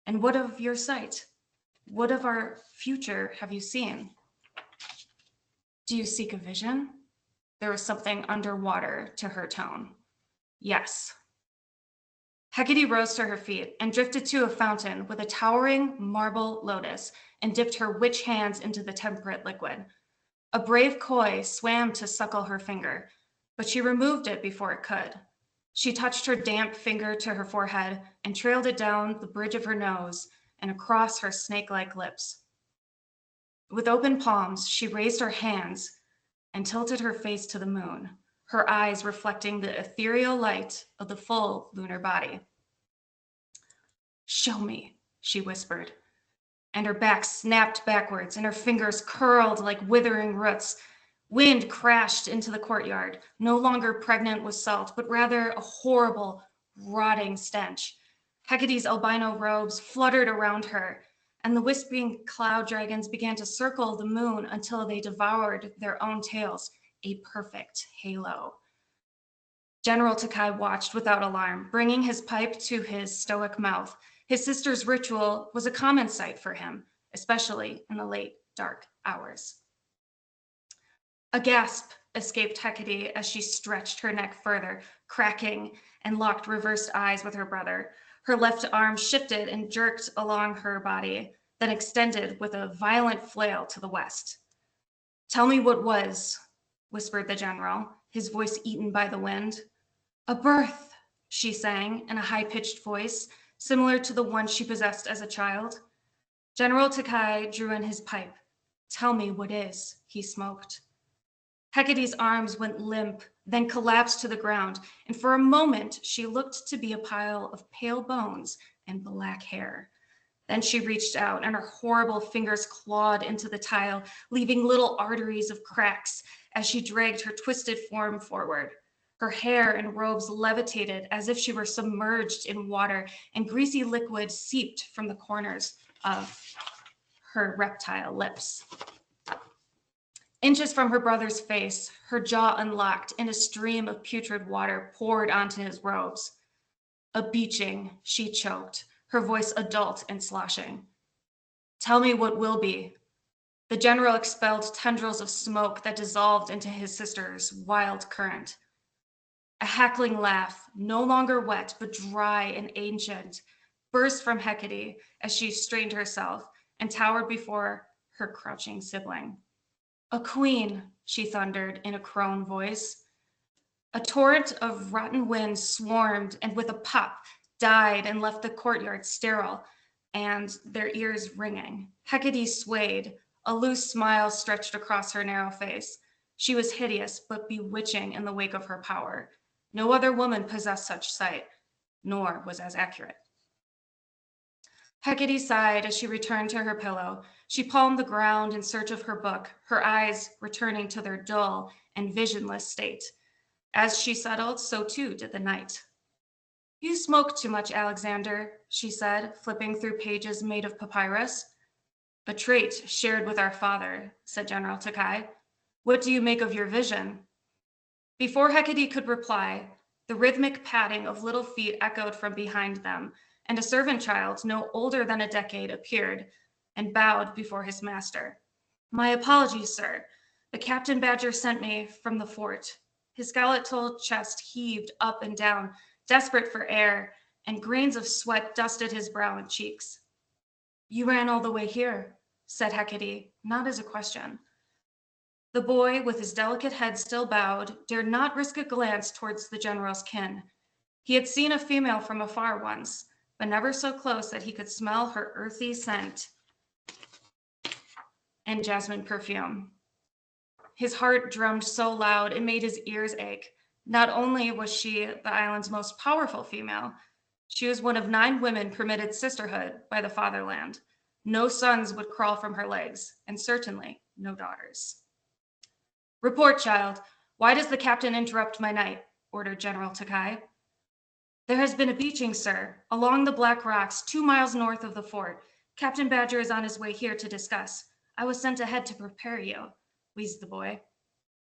And what of your sight? What of our future have you seen?" "Do you seek a vision?" There was something underwater to her tone. "Yes." Hecate rose to her feet and drifted to a fountain with a towering marble lotus and dipped her witch hands into the temperate liquid. A brave koi swam to suckle her finger, but she removed it before it could. She touched her damp finger to her forehead and trailed it down the bridge of her nose and across her snake-like lips. With open palms, she raised her hands and tilted her face to the moon, her eyes reflecting the ethereal light of the full lunar body. "Show me," she whispered, and her back snapped backwards and her fingers curled like withering roots. Wind crashed into the courtyard, no longer pregnant with salt, but rather a horrible, rotting stench. Hecate's albino robes fluttered around her, and the wisping cloud dragons began to circle the moon until they devoured their own tails, a perfect halo. General Takai watched without alarm, bringing his pipe to his stoic mouth. His sister's ritual was a common sight for him, especially in the late, dark hours. A gasp escaped Hecate as she stretched her neck further, cracking and locked reversed eyes with her brother. Her left arm shifted and jerked along her body, then extended with a violent flail to the west. "Tell me what was," whispered the general, his voice eaten by the wind. "A birth," she sang in a high-pitched voice, similar to the one she possessed as a child. General Takai drew in his pipe. "Tell me what is," he smoked. Hecate's arms went limp, then collapsed to the ground, and for a moment she looked to be a pile of pale bones and black hair. Then she reached out, and her horrible fingers clawed into the tile, leaving little arteries of cracks as she dragged her twisted form forward. Her hair and robes levitated as if she were submerged in water, and greasy liquid seeped from the corners of her reptile lips. Inches from her brother's face, her jaw unlocked, and a stream of putrid water poured onto his robes. "A beaching," she choked, her voice adult and sloshing. "Tell me what will be." The general expelled tendrils of smoke that dissolved into his sister's wild current. A hackling laugh, no longer wet but dry and ancient, burst from Hecate as she straightened herself and towered before her crouching sibling. "A queen," she thundered in a crone voice. A torrent of rotten wind swarmed and with a pop died and left the courtyard sterile and their ears ringing. Hecate swayed, a loose smile stretched across her narrow face. She was hideous but bewitching in the wake of her power. No other woman possessed such sight, nor was as accurate. Hecate sighed as she returned to her pillow. She palmed the ground in search of her book, her eyes returning to their dull and visionless state. As she settled, so too did the night. "You smoke too much, Alexander," she said, flipping through pages made of papyrus. "A trait shared with our father," said General Takai. "What do you make of your vision?" Before Hecate could reply, the rhythmic padding of little feet echoed from behind them, and a servant child no older than a decade appeared and bowed before his master. "My apologies, sir. The Captain Badger sent me from the fort." His skeletal chest heaved up and down, desperate for air, and grains of sweat dusted his brow and cheeks. "You ran all the way here," said Hecate, not as a question. The boy, with his delicate head still bowed, dared not risk a glance towards the general's kin. He had seen a female from afar once, but never so close that he could smell her earthy scent and jasmine perfume. His heart drummed so loud it made his ears ache. Not only was she the island's most powerful female, she was one of 9 women permitted sisterhood by the fatherland. No sons would crawl from her legs, and certainly no daughters. "Report, child. Why does the captain interrupt my night?" ordered General Takai. "There has been a beaching, sir, along the Black Rocks, 2 miles north of the fort. Captain Badger is on his way here to discuss. I was sent ahead to prepare you," wheezed the boy.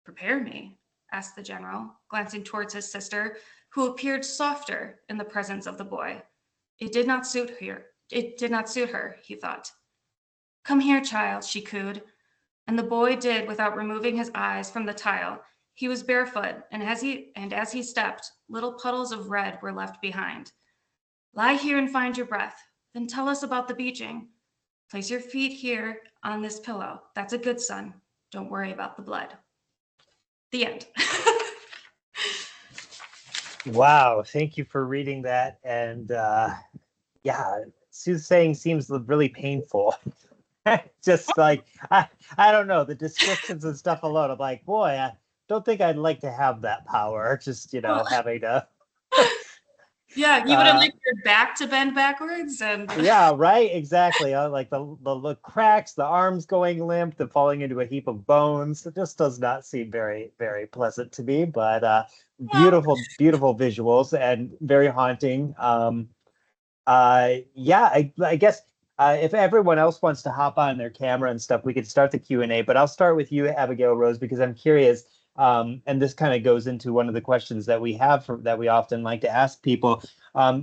"Prepare me?" asked the general, glancing towards his sister, who appeared softer in the presence of the boy. It did not suit her, he thought. "Come here, child," she cooed, and the boy did without removing his eyes from the tile. He was barefoot, and as he stepped, little puddles of red were left behind. "Lie here and find your breath. Then tell us about the beaching. Place your feet here on this pillow. That's a good son. Don't worry about the blood." The end. Wow, thank you for reading that. And yeah, soothsaying seems really painful. Just like, I don't know, the descriptions and stuff alone, I'm like, boy, I don't think I'd like to have that power. Just, having to. Yeah, you wouldn't like your back to bend backwards and. Yeah, right, exactly. Like the cracks, the arms going limp, the falling into a heap of bones. It just does not seem very, very pleasant to me. But beautiful, beautiful visuals and very haunting. Yeah, I guess if everyone else wants to hop on their camera and stuff, we could start the Q&A. But I'll start with you, Abigailrose, because I'm curious. And this kind of goes into one of the questions that we have that we often like to ask people.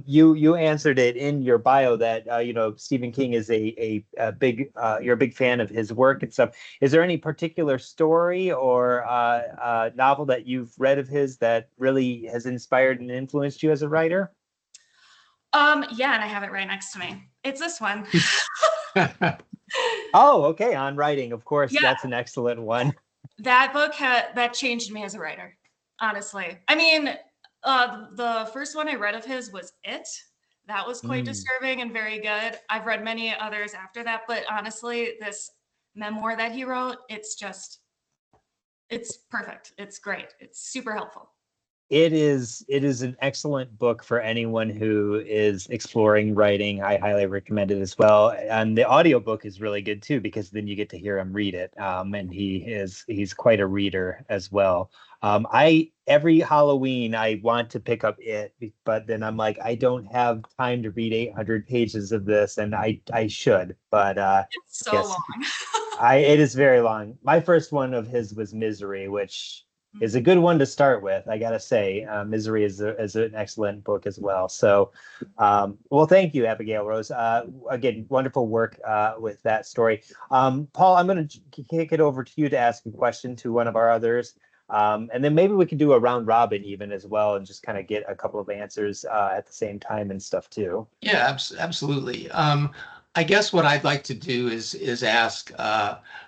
You answered it in your bio that Stephen King is a big you're a big fan of his work and stuff. Is there any particular story or novel that you've read of his that really has inspired and influenced you as a writer? Yeah, and I have it right next to me. It's this one. Oh, okay. On writing, of course. Yeah. That's an excellent one. That book that changed me as a writer, honestly. I mean, the first one I read of his was It. That was quite disturbing and very good. I've read many others after that, but honestly, this memoir that he wrote, it's perfect. It's great. It's super helpful. It is an excellent book for anyone who is exploring writing. I highly recommend it as well. And the audiobook is really good too, because then you get to hear him read it. And he's quite a reader as well. Every Halloween I want to pick up it, but then I'm like, I don't have time to read 800 pages of this, and I should, but It's so yes, long. it is very long. My first one of his was Misery, which is a good one to start with, I gotta say. Misery is an excellent book as well. So, well, thank you, Abigailrose. Again, wonderful work with that story. Paul, I'm going to kick it over to you to ask a question to one of our others. And then maybe we can do a round robin even as well, and just kind of get a couple of answers at the same time and stuff too. Yeah, absolutely. I guess what I'd like to do is ask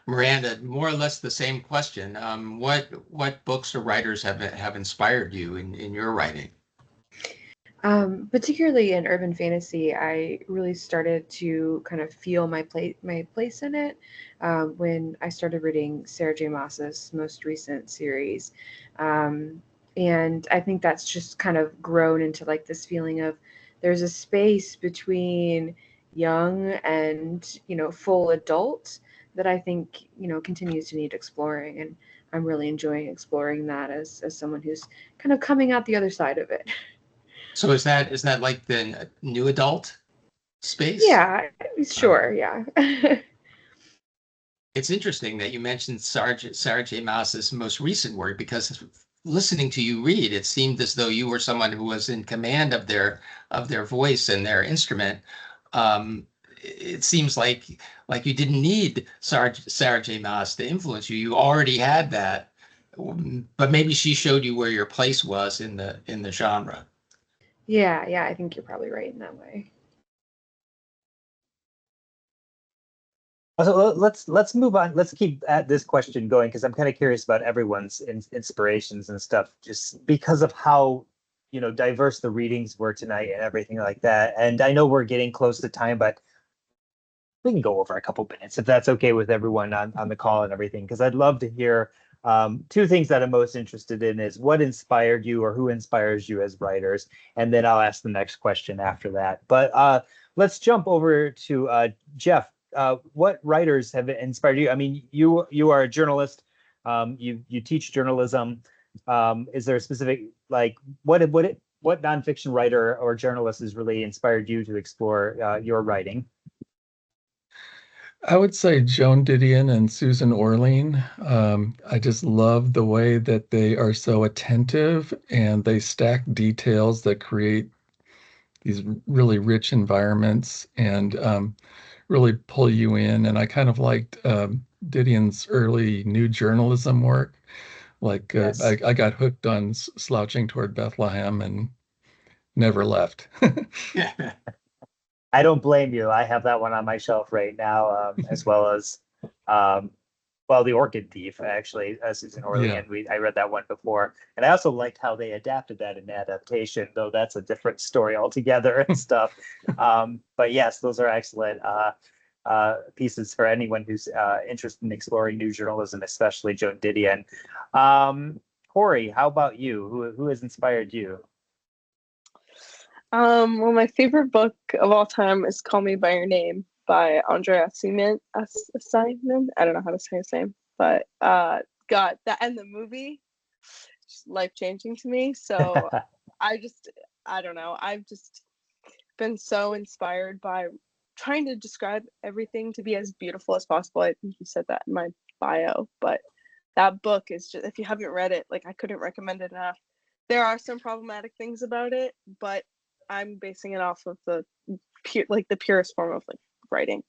Miranda more or less the same question. What books or writers have inspired you in your writing? Particularly in urban fantasy, I really started to kind of feel my place in it when I started reading Sarah J. Maas's most recent series. And I think that's just kind of grown into like this feeling of there's a space between young and, full adult that I think, continues to need exploring. And I'm really enjoying exploring that as someone who's kind of coming out the other side of it. So is that like the new adult space? Yeah, sure. Yeah. It's interesting that you mentioned Sarah J. Maas's most recent work, because listening to you read, it seemed as though you were someone who was in command of their voice and their instrument. It seems like you didn't need Sarah J. Maas to influence you. You already had that, but maybe she showed you where your place was in the genre. Yeah, I think you're probably right in that way. So let's move on. Let's keep at this question going, because I'm kind of curious about everyone's inspirations and stuff, just because of how diverse the readings were tonight and everything like that. And I know we're getting close to time, but we can go over a couple minutes if that's okay with everyone on the call and everything, because I'd love to hear two things that I'm most interested in is what inspired you or who inspires you as writers, and then I'll ask the next question after that. But let's jump over to Geoff. What writers have inspired you? I mean, you are a journalist. You teach journalism. Is there a specific what nonfiction writer or journalist has really inspired you to explore your writing? I would say Joan Didion and Susan Orlean. I just love the way that they are so attentive and they stack details that create these really rich environments and really pull you in. And I kind of liked Didion's early new journalism work. Like Yes. I got hooked on Slouching Toward Bethlehem and never left. Yeah. I don't blame you. I have that one on my shelf right now, as well as, The Orchid Thief, actually, Susan Orlean. I read that one before. And I also liked how they adapted that in adaptation, though that's a different story altogether and stuff. But yes, those are excellent pieces for anyone who's interested in exploring new journalism, especially Joan Didion. Kori, how about you? Who has inspired you? Well, my favorite book of all time is Call Me by Your Name by Andre Assiman. I don't know how to say his name, but God, that and the movie, just life-changing to me. So I don't know. I've just been so inspired by trying to describe everything to be as beautiful as possible. I think you said that in my bio, but that book is just, if you haven't read it, I couldn't recommend it enough. There are some problematic things about it, but I'm basing it off of the purest form of writing.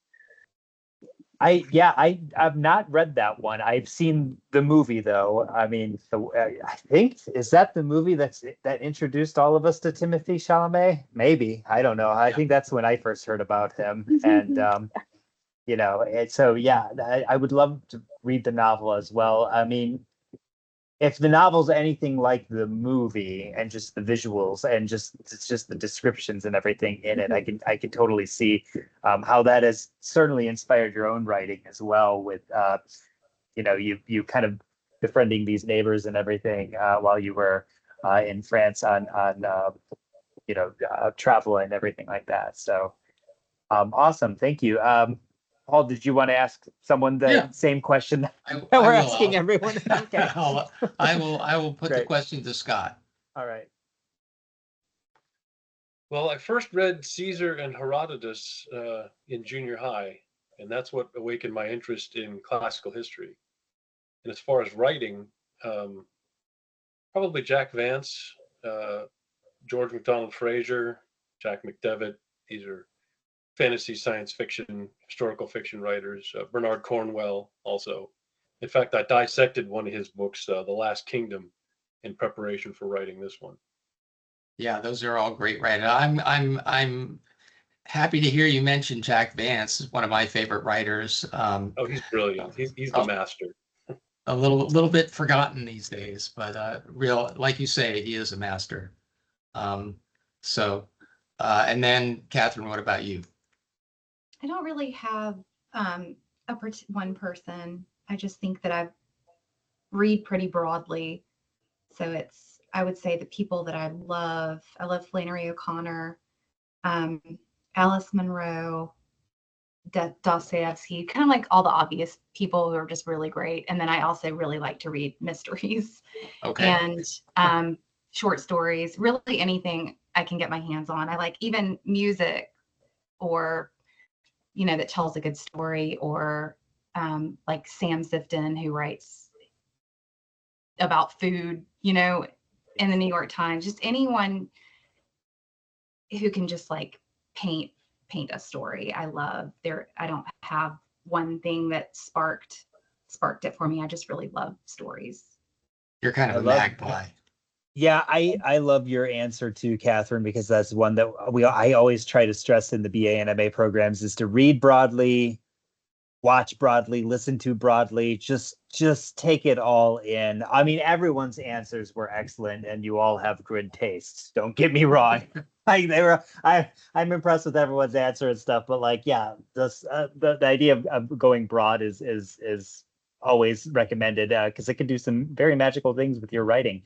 I've not read that one. I've seen the movie though. I mean, I think is that the movie that introduced all of us to Timothy Chalamet? Maybe. I don't know. I think that's when I first heard about him. And so yeah, I would love to read the novel as well. I mean, if the novel's anything like the movie and just the visuals and it's just the descriptions and everything in it, I can totally see how that has certainly inspired your own writing as well with you kind of befriending these neighbors and everything while you were in France on travel and everything like that. So awesome. Thank you. Paul, did you want to ask someone the same question that we're asking everyone? Okay. I will put the Great. question to Scott. All right. Well, I first read Caesar and Herodotus in junior high, and that's what awakened my interest in classical history. And as far as writing, probably Jack Vance, George MacDonald Fraser, Jack McDevitt. These are fantasy, science fiction, historical fiction writers. Bernard Cornwell also. In fact, I dissected one of his books, The Last Kingdom, in preparation for writing this one. Yeah, those are all great writers. I'm happy to hear you mention Jack Vance, one of my favorite writers. Oh, he's brilliant. He's the master. A little bit forgotten these days, but like you say, he is a master. And then Katherine, what about you? I don't really have one person. I just think that I read pretty broadly. So I would say the people that I love Flannery O'Connor, Alice Munro, Dostoevsky, kind of like all the obvious people who are just really great. And then I also really like to read mysteries and short stories, really anything I can get my hands on. I like even music or that tells a good story, or like Sam Sifton, who writes about food, in the New York Times. Just anyone who can just like paint a story. I love I don't have one thing that sparked it for me. I just really love stories. You're kind of a magpie. Yeah, I love your answer too, Katherine, because that's one that I always try to stress in the BA and MA programs is to read broadly, watch broadly, listen to broadly, just take it all in. I mean, everyone's answers were excellent and you all have good tastes. Don't get me wrong. I'm impressed with everyone's answer and stuff, but like, yeah, the idea of going broad is always recommended because it can do some very magical things with your writing.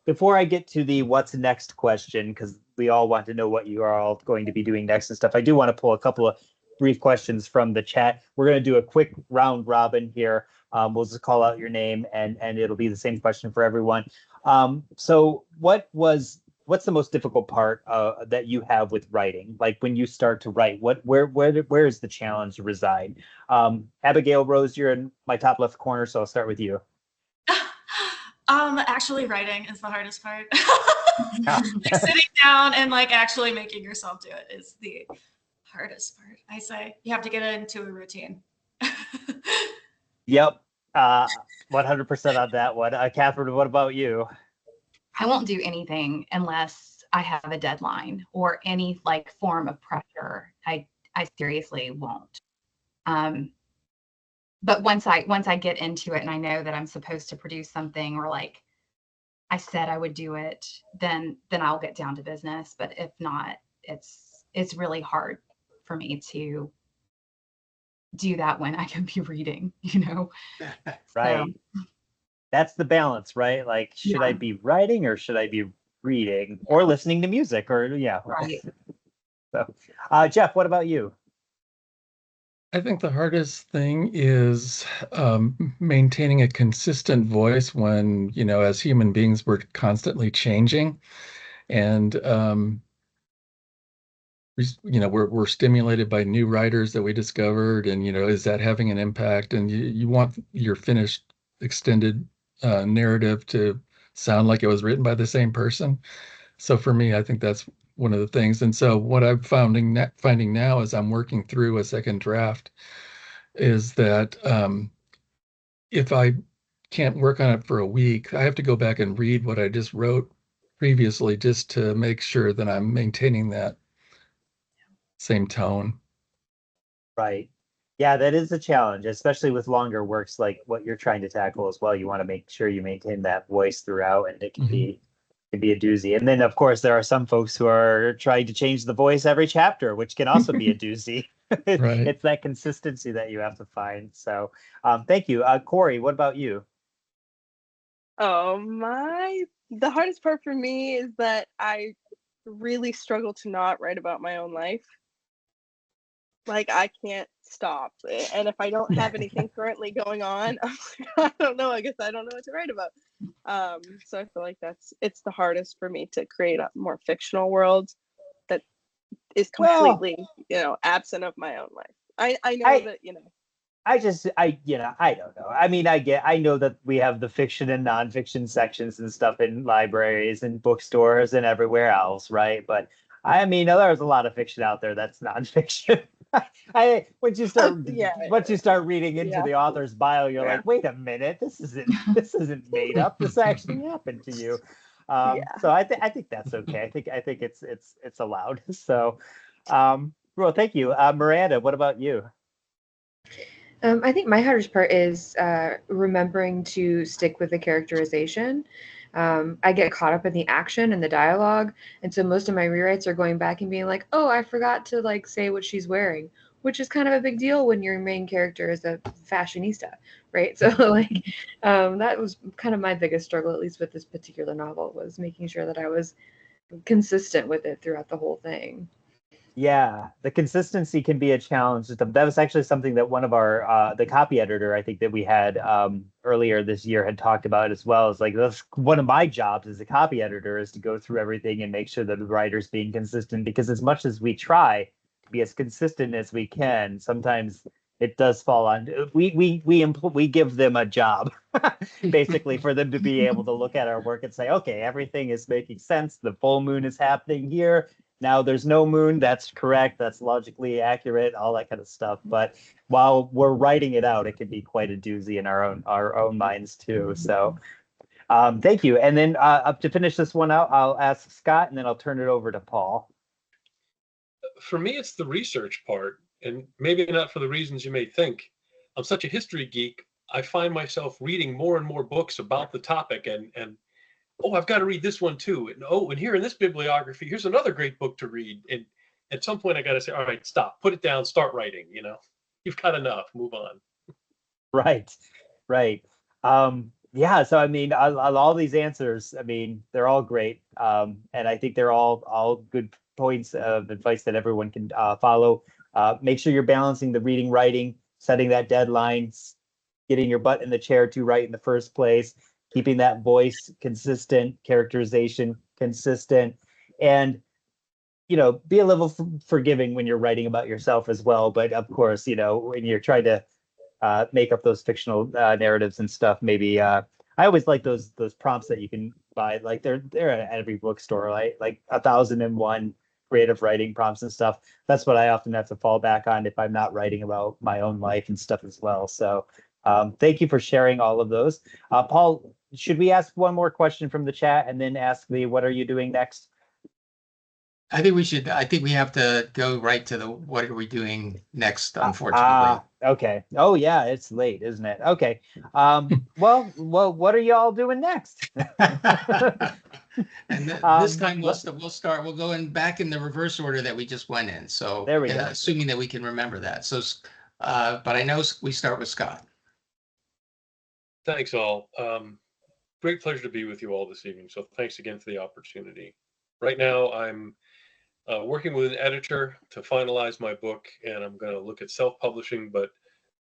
Before I get to the what's next question, because we all want to know what you are all going to be doing next and stuff, I do want to pull a couple of brief questions from the chat. We're going to do a quick round robin here. We'll just call out your name and it'll be the same question for everyone. So what's the most difficult part that you have with writing? Like when you start to write, where is the challenge reside? Abigailrose, you're in my top left corner, so I'll start with you. Actually writing is the hardest part. Like sitting down and like actually making yourself do it is the hardest part. I say you have to get into a routine. Yep. 100% on that one. Katherine, what about you? I won't do anything unless I have a deadline or any like form of pressure. I seriously won't. But once I get into it and I know that I'm supposed to produce something, or like I said I would do it, then I'll get down to business. But if not, it's really hard for me to do that when I can be reading, Right. So, that's the balance, right? Like, should I be writing or should I be reading or listening to music or Right. So, Geoff, what about you? I think the hardest thing is maintaining a consistent voice when, as human beings, we're constantly changing. And, we're stimulated by new writers that we discovered. And, is that having an impact? And you want your finished extended narrative to sound like it was written by the same person. So for me, I think that's one of the things. And so what I'm finding now as I'm working through a second draft, is that if I can't work on it for a week, I have to go back and read what I just wrote previously just to make sure that I'm maintaining that same tone. Right. Yeah, that is a challenge, especially with longer works like what you're trying to tackle as well. You want to make sure you maintain that voice throughout, and it can be a doozy. And then of course there are some folks who are trying to change the voice every chapter, which can also be a doozy. Right. It's that consistency that you have to find. So thank you. Kori, what about you? Oh the hardest part for me is that I really struggle to not write about my own life. Like I can't stop. And if I don't have anything currently going on, I'm like, I don't know. I guess I don't know what to write about. So I feel like it's the hardest for me to create a more fictional world that is Well, completely, absent of my own life. I know I that, I don't know. I mean, I know that we have the fiction and nonfiction sections and stuff in libraries and bookstores and everywhere else, right? But I mean, there's a lot of fiction out there that's nonfiction. yeah, Once you start reading into yeah, the author's bio, you're yeah, like, wait a minute, this isn't made up. This actually happened to you. yeah. So I think that's okay. I think it's allowed. So, well, thank you, Miranda. What about you? I think my hardest part is remembering to stick with the characterization. I get caught up in the action and the dialogue, and so most of my rewrites are going back and being like, "Oh, I forgot to like say what she's wearing," which is kind of a big deal when your main character is a fashionista, right? So like that was kind of my biggest struggle, at least with this particular novel, was making sure that I was consistent with it throughout the whole thing. Yeah, the consistency can be a challenge. That was actually something that one of our the copy editor I think that we had earlier this year had talked about as well. It's like that's one of my jobs as a copy editor is to go through everything and make sure that the writer's being consistent because as much as we try to be as consistent as we can, sometimes it does fall on we give them a job basically for them to be able to look at our work and say, okay, everything is making sense. The full moon is happening here now there's no moon. That's correct. That's logically accurate. All that kind of stuff. But while we're writing it out, it can be quite a doozy in our own minds too. So thank you. And then up to finish this one out, I'll ask Scott, and then I'll turn it over to Paul. For me, it's the research part, and maybe not for the reasons you may think. I'm such a history geek. I find myself reading more and more books about the topic, and oh, I've got to read this one too. And oh, and here in this bibliography, here's another great book to read. And at some point, I got to say, all right, stop, put it down, start writing. You've got enough, move on. Right, right. Yeah, so I mean, all these answers, I mean, they're all great. And I think they're all good points of advice that everyone can follow. Make sure you're balancing the reading, writing, setting that deadline, getting your butt in the chair to write in the first place, keeping that voice consistent, characterization consistent, and be a little forgiving when you're writing about yourself as well. But of course, when you're trying to make up those fictional narratives and stuff, maybe I always like those prompts that you can buy. Like they're at every bookstore, right? Like 1,001 creative writing prompts and stuff. That's what I often have to fall back on if I'm not writing about my own life and stuff as well. So thank you for sharing all of those. Paul, should we ask one more question from the chat and then ask the what are you doing next? I think we should. I think we have to go right to the what are we doing next, unfortunately. Okay. Oh yeah, it's late, isn't it? Okay. Well, what are y'all doing next? And this time we'll go in back in the reverse order that we just went in. So there we go. Assuming that we can remember that. So, but I know we start with Scott. Thanks all. Great pleasure to be with you all this evening. So thanks again for the opportunity. Right now I'm working with an editor to finalize my book, and I'm going to look at self-publishing. But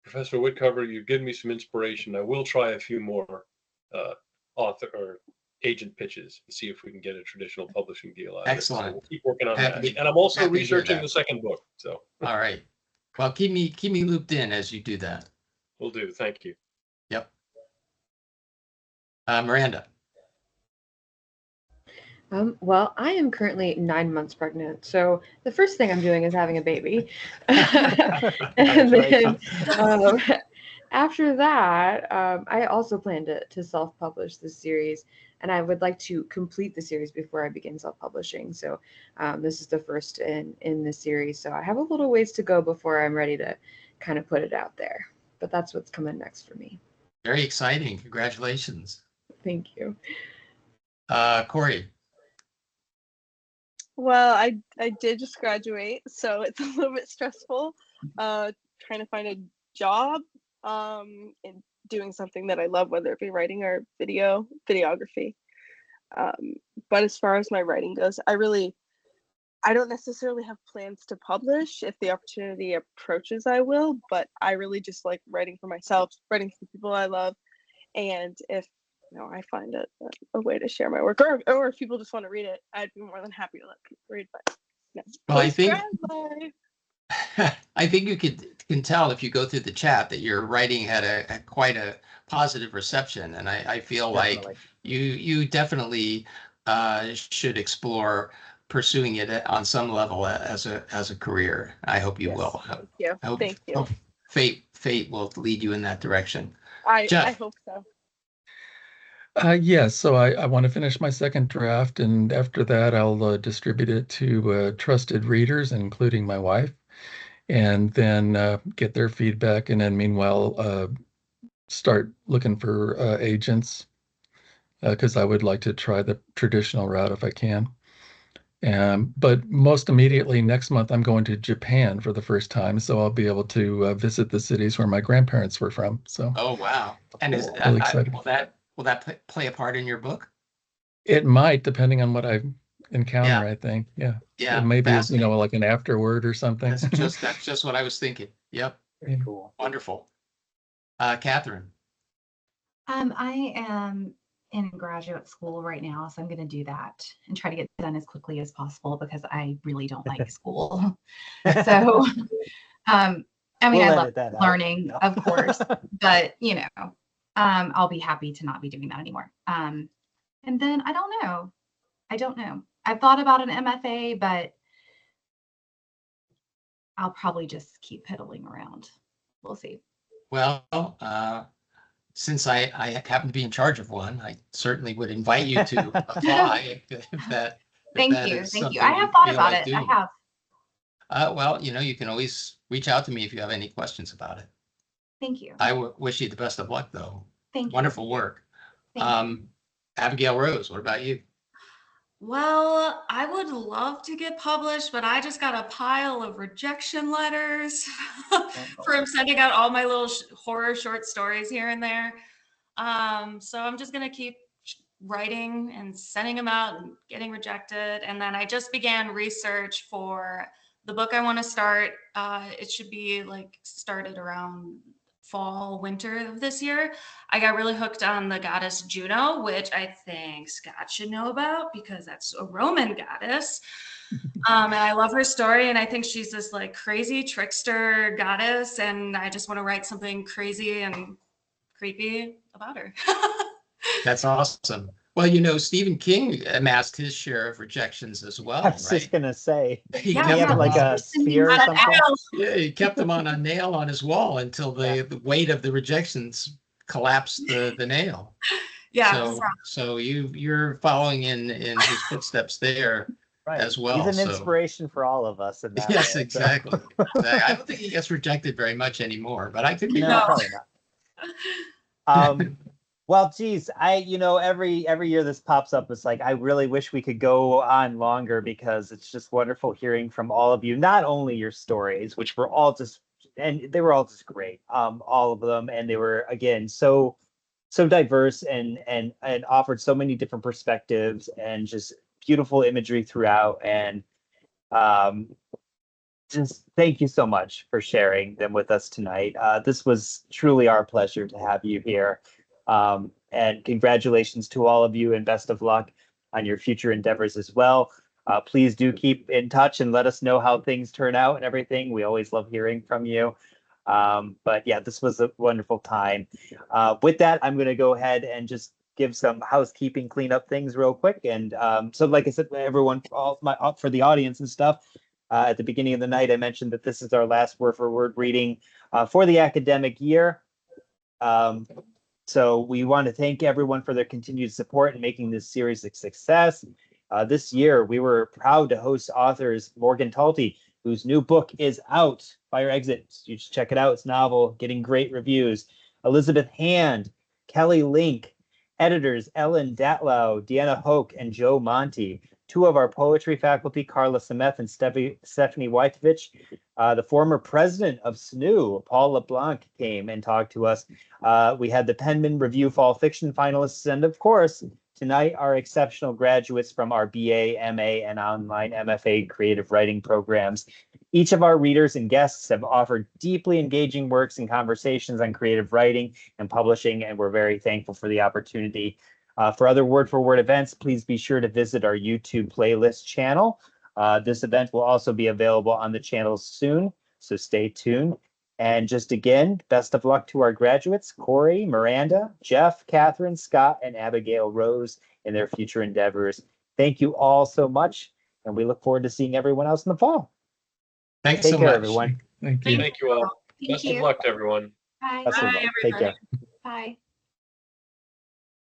Professor Whitcover, you've given me some inspiration. I will try a few more author or agent pitches and see if we can get a traditional publishing deal out of it. So we'll keep working on that. And I'm also researching the second book. So all right. Well, keep me looped in as you do that. Will do. Thank you. Yep. Miranda. Well, I am currently 9 months pregnant, so the first thing I'm doing is having a baby. And then after that, I also plan to self-publish this series, and I would like to complete the series before I begin self-publishing. So this is the first in the series, so I have a little ways to go before I'm ready to kind of put it out there. But that's what's coming next for me. Very exciting. Congratulations. Thank you. Kori. Well, I did just graduate, so it's a little bit stressful. Trying to find a job, and doing something that I love, whether it be writing or videography. But as far as my writing goes, I don't necessarily have plans to publish. If the opportunity approaches, I will, but I really just like writing for myself, writing for people I love. And if I find a way to share my work, or if people just want to read it, I'd be more than happy to let people read. But Well, I think I think you can tell if you go through the chat that your writing had quite a positive reception, and I feel like you definitely should explore pursuing it on some level as a career. I hope you will. Thank you. Fate will lead you in that direction. I hope so. Yes, so I want to finish my second draft, and after that, I'll distribute it to trusted readers, including my wife, and then get their feedback. And then meanwhile, start looking for agents, because I would like to try the traditional route if I can. But most immediately next month, I'm going to Japan for the first time, so I'll be able to visit the cities where my grandparents were from. So, oh wow! And is really excited. Will that play a part in your book? It might, depending on what I encounter. I think, yeah. Maybe it's like an afterword or something. That's just what I was thinking. Yep. Very cool. Wonderful. Katherine. I am in graduate school right now, so I'm going to do that and try to get done as quickly as possible because I really don't like school. So, I love learning, of course, but I'll be happy to not be doing that anymore. And then I don't know. I've thought about an MFA, but I'll probably just keep piddling around. We'll see. Well, since I happen to be in charge of one, I certainly would invite you to apply if that. Thank you. I have thought about it. I have. Well, you can always reach out to me if you have any questions about it. Thank you. I wish you the best of luck, though. Thank you. Wonderful work. Abigailrose, what about you? Well, I would love to get published, but I just got a pile of rejection letters from sending out all my little horror short stories here and there. So I'm just going to keep writing and sending them out and getting rejected. And then I just began research for the book I want to start. It should be started around fall, winter of this year. I got really hooked on the goddess Juno, which I think Scott should know about because that's a Roman goddess. And I love her story. And I think she's this crazy trickster goddess. And I just want to write something crazy and creepy about her. That's awesome. Well, Stephen King amassed his share of rejections as well. I was just gonna say, he had a spear or something. Yeah, he kept him on a nail on his wall until the weight of the rejections collapsed the nail. Yeah. So you're following in his footsteps there as well. He's an inspiration for all of us. Yes, exactly. I don't think he gets rejected very much anymore, but I could be wrong. Probably not. Well, geez, every year this pops up. It's I really wish we could go on longer because it's just wonderful hearing from all of you. Not only your stories, which were all they were all just great, all of them, and they were again so diverse and offered so many different perspectives and just beautiful imagery throughout. And just thank you so much for sharing them with us tonight. This was truly our pleasure to have you here. And congratulations to all of you and best of luck on your future endeavors as well. Please do keep in touch and let us know how things turn out and everything. We always love hearing from you. But yeah, this was a wonderful time. With that, I'm going to go ahead and just give some housekeeping cleanup things real quick. And so like I said, everyone, for the audience and stuff, at the beginning of the night, I mentioned that this is our last word for word reading for the academic year. So we want to thank everyone for their continued support in making this series a success. This year, we were proud to host authors Morgan Talty, whose new book is out, Fire Exit. You should check it out. It's novel, getting great reviews. Elizabeth Hand, Kelly Link, editors Ellen Datlow, Deanna Hoke, and Joe Monty. Two of our poetry faculty, Carla Sameth and Stephanie Wojtovich. The former president of SNHU, Paul LeBlanc, came and talked to us. We had the Penman Review Fall Fiction finalists, and of course, tonight, our exceptional graduates from our BA, MA, and online MFA creative writing programs. Each of our readers and guests have offered deeply engaging works and conversations on creative writing and publishing, and we're very thankful for the opportunity. For other word-for-word events, please be sure to visit our YouTube playlist channel. This event will also be available on the channel soon, so stay tuned. And just again, best of luck to our graduates, Kori, Miranda, Geoff, Katherine, Scott, and Abigailrose in their future endeavors. Thank you all so much, and we look forward to seeing everyone else in the fall. Thanks Take so care, much. everyone. Thank you. Thank you all. Thank Best you. of luck to everyone. Bye. Best of luck. Take care. Bye.